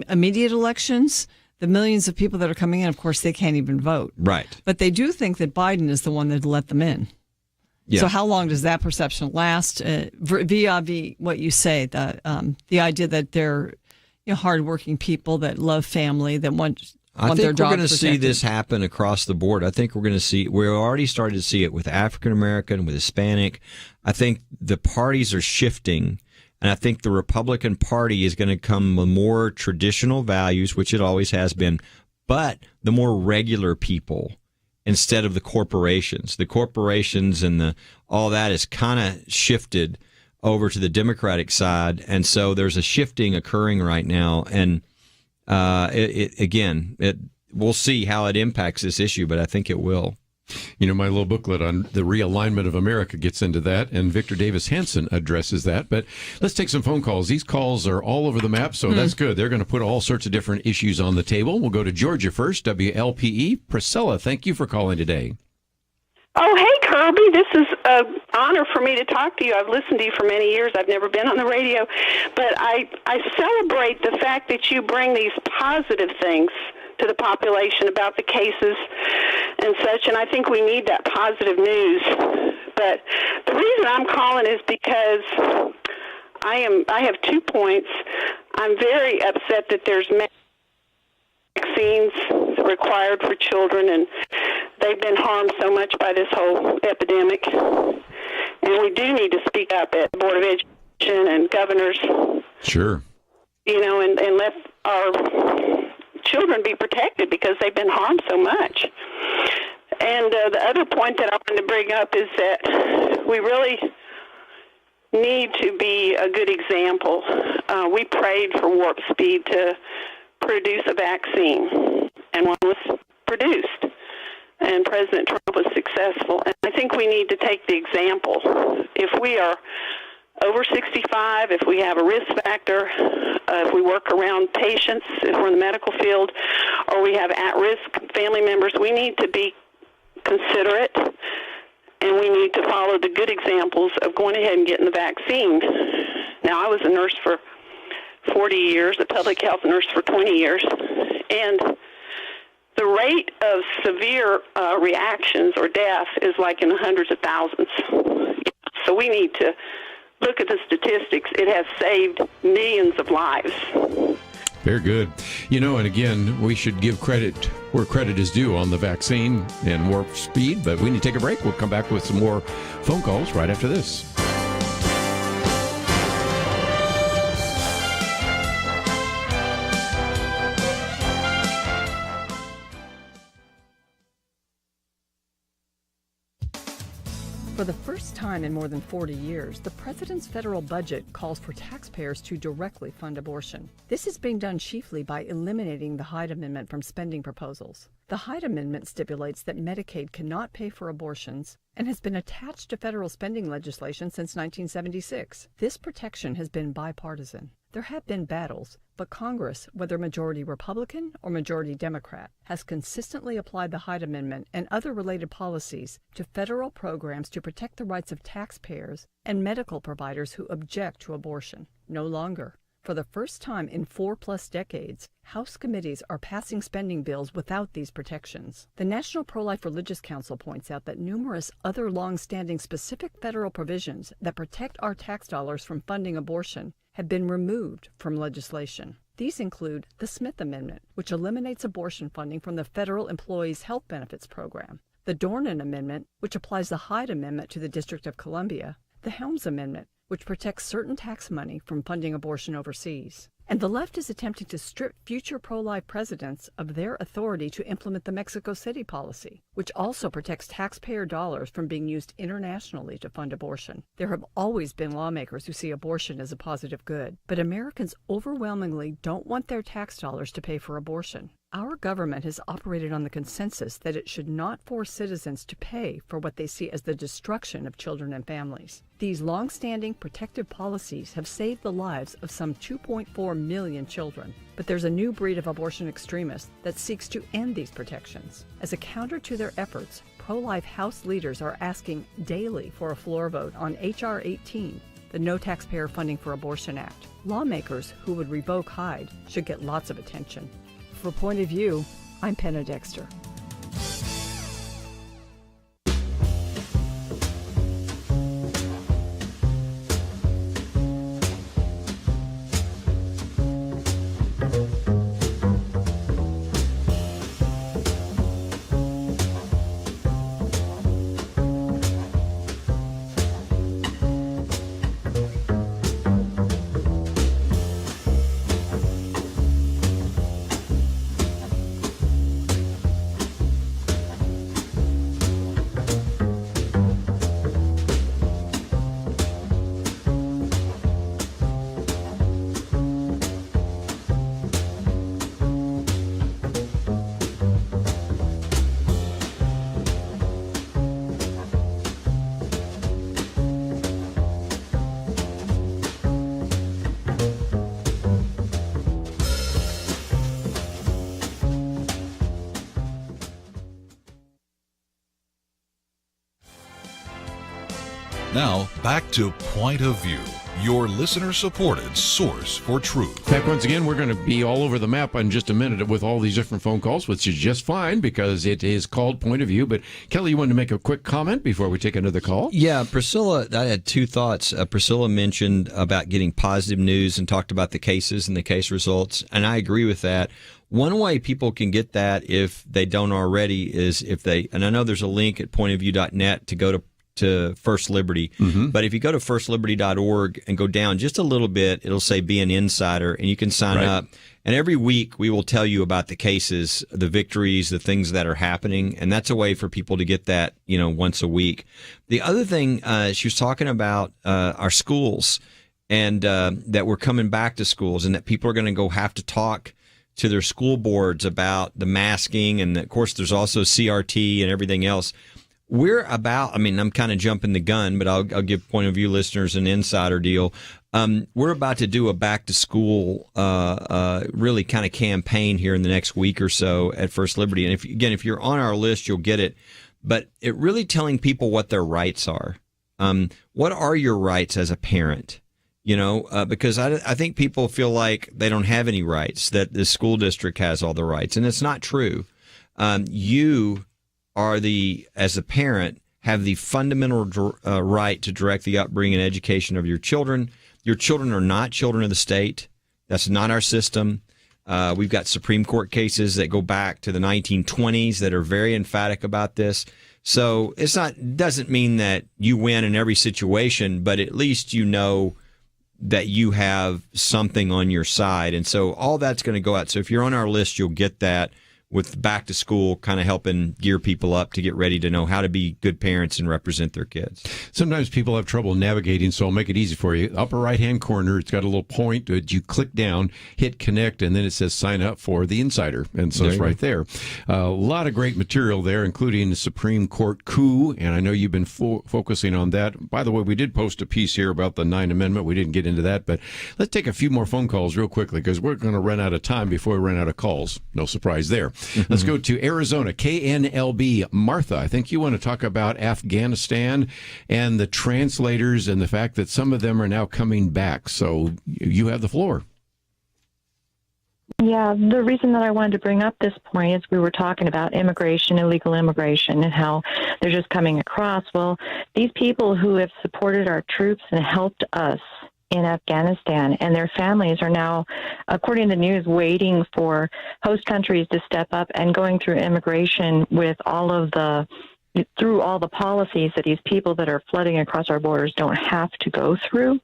immediate elections, the millions of people that are coming in, of course, they can't even vote. Right. But they do think that Biden is the one that let them in. Yeah. So how long does that perception last? Via what you say, the idea that they're hardworking people that love family, that want their jobs protected. I think we're going to see this happen across the board. I think we're already starting to see it with African American, with Hispanic. I think the parties are shifting. And I think the Republican Party is going to come with more traditional values, which it always has been, but the more regular people instead of the corporations. The corporations and all that is kind of shifted over to the Democratic side. And so there's a shifting occurring right now. And we'll see how it impacts this issue, but I think it will. My little booklet on the realignment of America gets into that, and Victor Davis Hanson addresses that. But let's take some phone calls. These calls are all over the map, so that's good. They're going to put all sorts of different issues on the table. We'll go to Georgia first, WLPE. Priscilla, thank you for calling today. Oh, hey, Kerby. This is an honor for me to talk to you. I've listened to you for many years. I've never been on the radio. But I celebrate the fact that you bring these positive things to the population about the cases and such, and I think we need that positive news. But the reason I'm calling is because I have 2 points. I'm very upset that there's vaccines required for children, and they've been harmed so much by this whole epidemic. And we do need to speak up at the Board of Education and governors. Sure. And let our children be protected because they've been harmed so much. And the other point that I wanted to bring up is that we really need to be a good example. We prayed for Warp Speed to produce a vaccine, and one was produced, and President Trump was successful. And I think we need to take the example. If we are over 65, if we have a risk factor, if we work around patients, if we're in the medical field, or we have at-risk family members, we need to be considerate, and we need to follow the good examples of going ahead and getting the vaccine. Now, I was a nurse for 40 years, a public health nurse for 20 years, and the rate of severe reactions or death is like in the hundreds of thousands. So we need to look at the statistics. It has saved millions of lives. Very good. And again, we should give credit where credit is due on the vaccine and warp speed, but we need to take a break. We'll come back with some more phone calls right after this. For the first time in more than 40 years, the president's federal budget calls for taxpayers to directly fund abortion. This is being done chiefly by eliminating the Hyde Amendment from spending proposals. The Hyde Amendment stipulates that Medicaid cannot pay for abortions and has been attached to federal spending legislation since 1976. This protection has been bipartisan. There have been battles, but Congress, whether majority Republican or majority Democrat, has consistently applied the Hyde Amendment and other related policies to federal programs to protect the rights of taxpayers and medical providers who object to abortion. No longer. For the first time in 4+ decades, House committees are passing spending bills without these protections. The National Pro-Life Religious Council points out that numerous other long-standing specific federal provisions that protect our tax dollars from funding abortion have been removed from legislation. These include the Smith Amendment, which eliminates abortion funding from the Federal Employees Health Benefits Program, the Dornan Amendment, which applies the Hyde Amendment to the District of Columbia, the Helms Amendment, which protects certain tax money from funding abortion overseas. And the left is attempting to strip future pro-life presidents of their authority to implement the Mexico City policy, which also protects taxpayer dollars from being used internationally to fund abortion. There have always been lawmakers who see abortion as a positive good, but Americans overwhelmingly don't want their tax dollars to pay for abortion. Our government has operated on the consensus that it should not force citizens to pay for what they see as the destruction of children and families. These long-standing protective policies have saved the lives of some 2.4 million children. But there's a new breed of abortion extremists that seeks to end these protections. As a counter to their efforts, pro-life House leaders are asking daily for a floor vote on H.R. 18, the No Taxpayer Funding for Abortion Act. Lawmakers who would revoke Hyde should get lots of attention. For Point of View, I'm Penna Dexter. Now, back to Point of View, your listener-supported source for truth. Back once again, we're going to be all over the map in just a minute with all these different phone calls, which is just fine because it is called Point of View. But Kelly, you wanted to make a quick comment before we take another call? Yeah, Priscilla, I had two thoughts. Priscilla mentioned about getting positive news and talked about the cases and the case results, and I agree with that. One way people can get that, if they don't already, is if they, and I know there's a link at pointofview.net to go to First Liberty. Mm-hmm. But if you go to firstliberty.org and go down just a little bit, it'll say Be an Insider, and you can sign up. And every week we will tell you about the cases, the victories, the things that are happening. And that's a way for people to get that, once a week. The other thing, she was talking about our schools and that we're coming back to schools and that people are going to go have to talk to their school boards about the masking. And of course, there's also CRT and everything else. We're about, I'm kind of jumping the gun, but I'll give Point of View listeners an insider deal. We're about to do a back to school, really kind of campaign here in the next week or so at First Liberty. And if you're on our list, you'll get it. But it really telling people what their rights are. What are your rights as a parent? Because I think people feel like they don't have any rights, that the school district has all the rights. And it's not true. You are as a parent, have the fundamental right to direct the upbringing and education of your children. Your children are not children of the state. That's not our system. We've got Supreme Court cases that go back to the 1920s that are very emphatic about this. So doesn't mean that you win in every situation, but at least you know that you have something on your side. And so all that's going to go out. So if you're on our list, you'll get that with back to school, kind of helping gear people up to get ready to know how to be good parents and represent their kids. Sometimes people have trouble navigating, so I'll make it easy for you. Upper right-hand corner, it's got a little point. You click down, hit connect, and then it says sign up for the Insider. And so it's right there. A lot of great material there, including the Supreme Court coup, and I know you've been focusing on that. By the way, we did post a piece here about the 9th Amendment. We didn't get into that, but let's take a few more phone calls real quickly because we're going to run out of time before we run out of calls. No surprise there. Let's go to Arizona, KNLB. Martha, I think you want to talk about Afghanistan and the translators and the fact that some of them are now coming back. So you have the floor. Yeah, the reason that I wanted to bring up this point is we were talking about immigration, illegal immigration, and how they're just coming across. Well, these people who have supported our troops and helped us in Afghanistan and their families are now, according to the news, waiting for host countries to step up and going through immigration with through all the policies that these people that are flooding across our borders don't have to go through.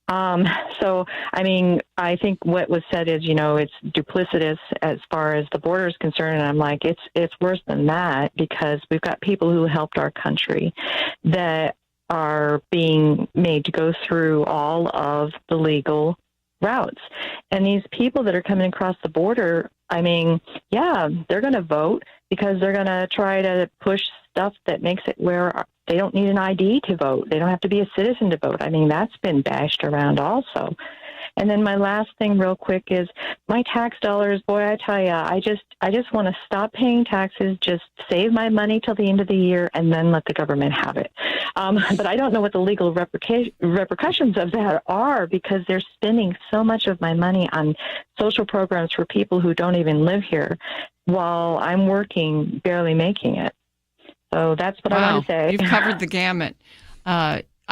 So, I mean, I think what was said is, it's duplicitous as far as the border is concerned. And I'm like, it's worse than that because we've got people who helped our country that are being made to go through all of the legal routes. And these people that are coming across the border, I mean, yeah, they're going to vote because they're going to try to push stuff that makes it where they don't need an ID to vote. They don't have to be a citizen to vote. I mean, that's been bashed around also. And then my last thing real quick is my tax dollars. Boy, I tell you, I just want to stop paying taxes, just save my money till the end of the year and then let the government have it. But I don't know what the legal repercussions of that are because they're spending so much of my money on social programs for people who don't even live here while I'm working, barely making it. So that's what I want to say. You've covered the gamut.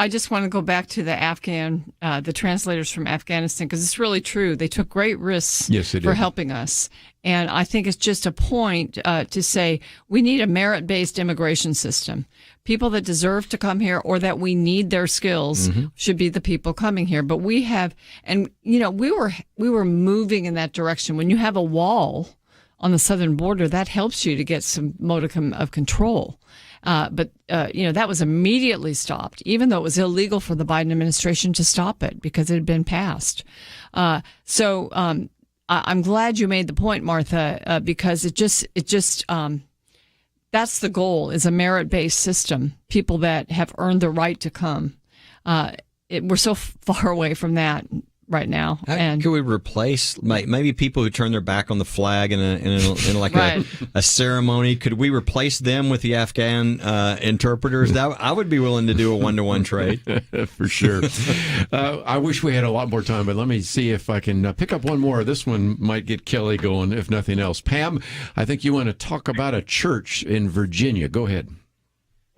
I just want to go back to the translators from Afghanistan, because it's really true. They took great risks for helping us. And I think it's just a point to say we need a merit-based immigration system. People that deserve to come here or that we need their skills should be the people coming here. But we have, and we were moving in that direction. When you have a wall on the southern border, that helps you to get some modicum of control. But that was immediately stopped, even though it was illegal for the Biden administration to stop it because it had been passed. So I'm glad you made the point, Martha, because it just that's the goal, is a merit-based system, people that have earned the right to come. We're so far away from that right now. And could we replace maybe people who turn their back on the flag in a ceremony? Could we replace them with the Afghan interpreters? I would be willing to do a 1-to-1 trade for sure. I wish we had a lot more time, but let me see if I can pick up one more. This one might get Kelly going, if nothing else. Pam, I think you want to talk about a church in Virginia. Go ahead.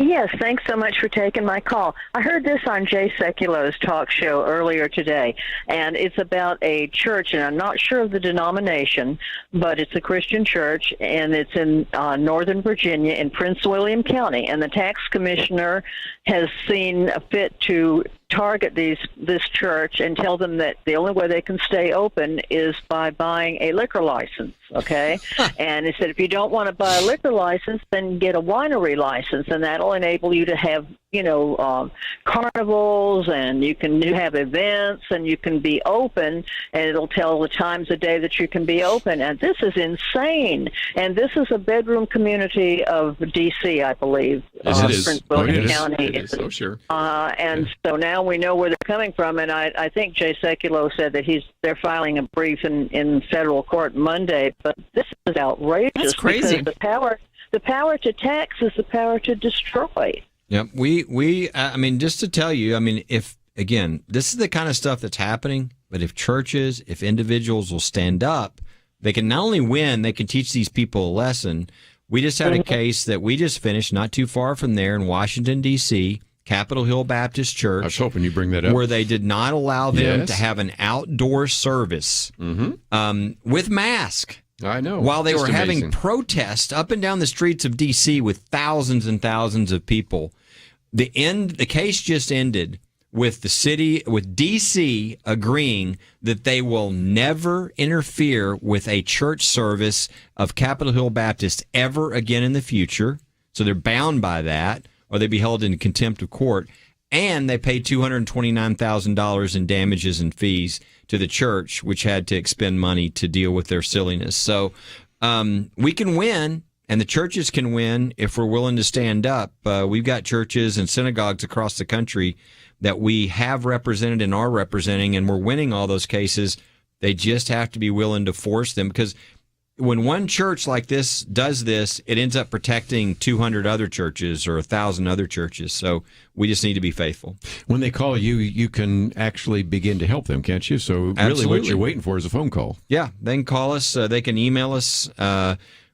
Yes, thanks so much for taking my call. I heard this on Jay Sekulo's talk show earlier today, and it's about a church, and I'm not sure of the denomination, but it's a Christian church, and it's in Northern Virginia in Prince William County, and the tax commissioner has seen fit to target this church and tell them that the only way they can stay open is by buying a liquor license, okay? And he said if you don't want to buy a liquor license, then get a winery license, and that'll enable you to have, carnivals, and you can have events, and you can be open, and it'll tell the times of day that you can be open. And this is insane. And this is a bedroom community of D.C., I believe. Yes, it is. Prince William County. It is. Oh, sure. And so now we know where they're coming from, and I think Jay Sekulow said that they're filing a brief in federal court Monday, but this is outrageous. That's crazy. Because the power to tax is the power to destroy. Yeah, I mean, just to tell you, I mean, this is the kind of stuff that's happening, but if churches, if individuals will stand up, they can not only win, they can teach these people a lesson. We just had a case that we just finished not too far from there in Washington, D.C., Capitol Hill Baptist Church. I was hoping you bring that up. Where they did not allow them Yes. to have an outdoor service with mask. I know. While they Just were having amazing. protests up and down the streets of D.C. with thousands and thousands of people. The case just ended with with D.C. agreeing that they will never interfere with a church service of Capitol Hill Baptist ever again in the future. So they're bound by that, or they'd be held in contempt of court. And they paid $229,000 in damages and fees to the church, which had to expend money to deal with their silliness. So we can win, and the churches can win if we're willing to stand up. We've got churches and synagogues across the country that we have represented and are representing, and we're winning all those cases. They just have to be willing to force them, because when one church like this does this, it ends up protecting 200 other churches or 1,000 other churches. So we just need to be faithful. When they call you, you can actually begin to help them, can't you? So really Absolutely. what you're waiting for is a phone call. Yeah, they can call us. They can email us.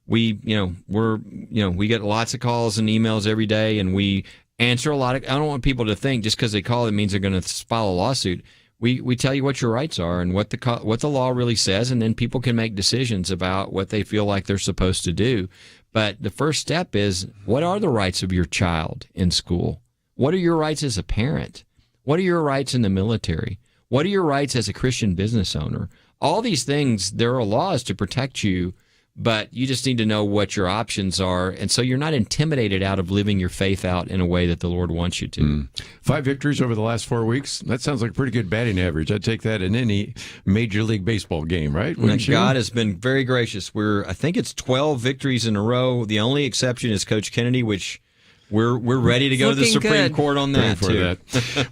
We get lots of calls and emails every day, and we answer a lot of. I don't want people to think just because they call it means they're going to file a lawsuit. We tell you what your rights are and what the law really says, and then people can make decisions about what they feel like they're supposed to do. But the first step is, what are the rights of your child in school? What are your rights as a parent? What are your rights in the military? What are your rights as a Christian business owner? All these things, there are laws to protect you, but you just need to know what your options are. And so you're not intimidated out of living your faith out in a way that the Lord wants you to. 5 victories over the last 4 weeks. That sounds like a pretty good batting average. I'd take that in any Major League Baseball game, right? Wouldn't you? God has been very gracious. I think it's 12 victories in a row. The only exception is Coach Kennedy, which we're ready to go to the Supreme Court on that, too.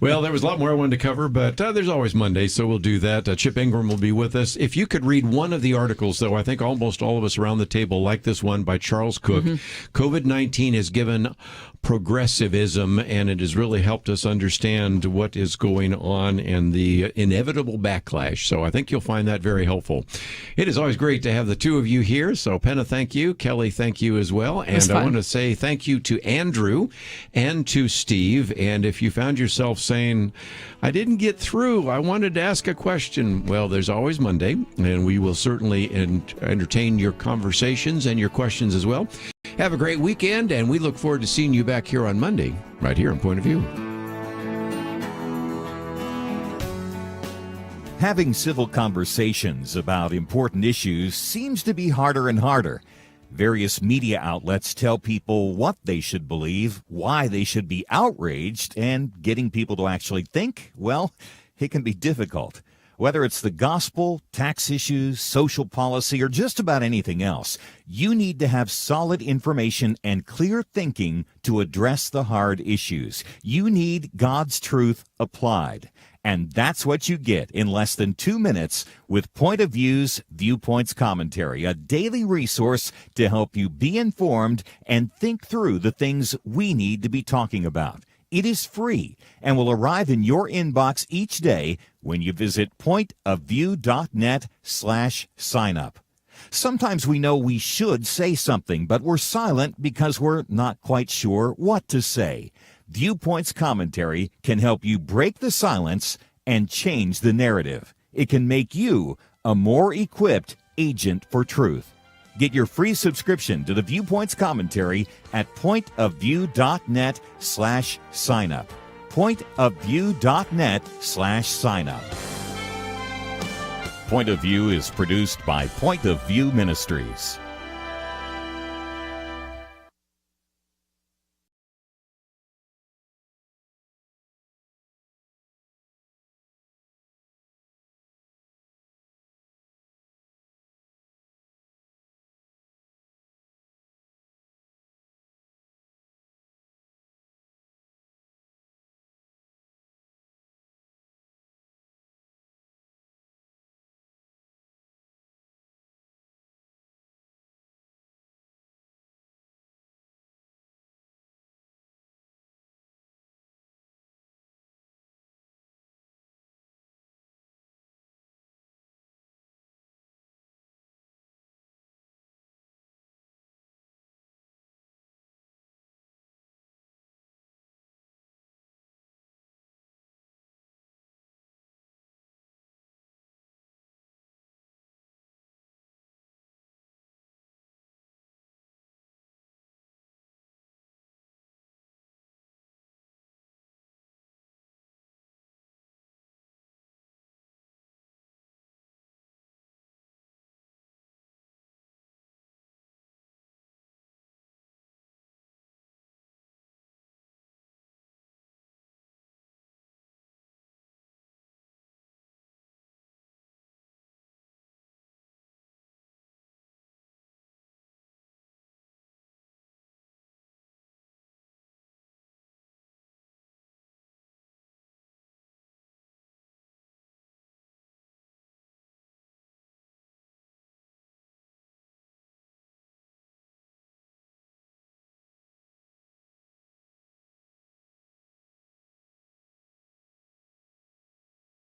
Well, there was a lot more I wanted to cover, but there's always Monday, so we'll do that. Chip Ingram will be with us. If you could read one of the articles, though, I think almost all of us around the table like this one by Charles Cook. COVID-19 has given progressivism, and it has really helped us understand what is going on and the inevitable backlash. So I think you'll find that very helpful. It is always great to have the two of you here. So Penna, thank you. Kelly, thank you as well. And I want to say thank you to Andrew and to Steve. And if you found yourself saying, I didn't get through, I wanted to ask a question, well, there's always Monday, and we will certainly entertain your conversations and your questions as well. Have a great weekend, and we look forward to seeing you back here on Monday, right here on Point of View. Having civil conversations about important issues seems to be harder and harder. Various media outlets tell people what they should believe, why they should be outraged, and getting people to actually think, well, it can be difficult. Whether it's the gospel, tax issues, social policy, or just about anything else, you need to have solid information and clear thinking to address the hard issues. You need God's truth applied. And that's what you get in less than 2 minutes with Point of View's Viewpoints Commentary, a daily resource to help you be informed and think through the things we need to be talking about. It is free and will arrive in your inbox each day when you visit pointofview.net/signup. Sometimes we know we should say something, but we're silent because we're not quite sure what to say. Viewpoints Commentary can help you break the silence and change the narrative. It can make you a more equipped agent for truth. Get your free subscription to the Viewpoints Commentary at pointofview.net/signup. pointofview.net/signup. Point of View is produced by Point of View Ministries.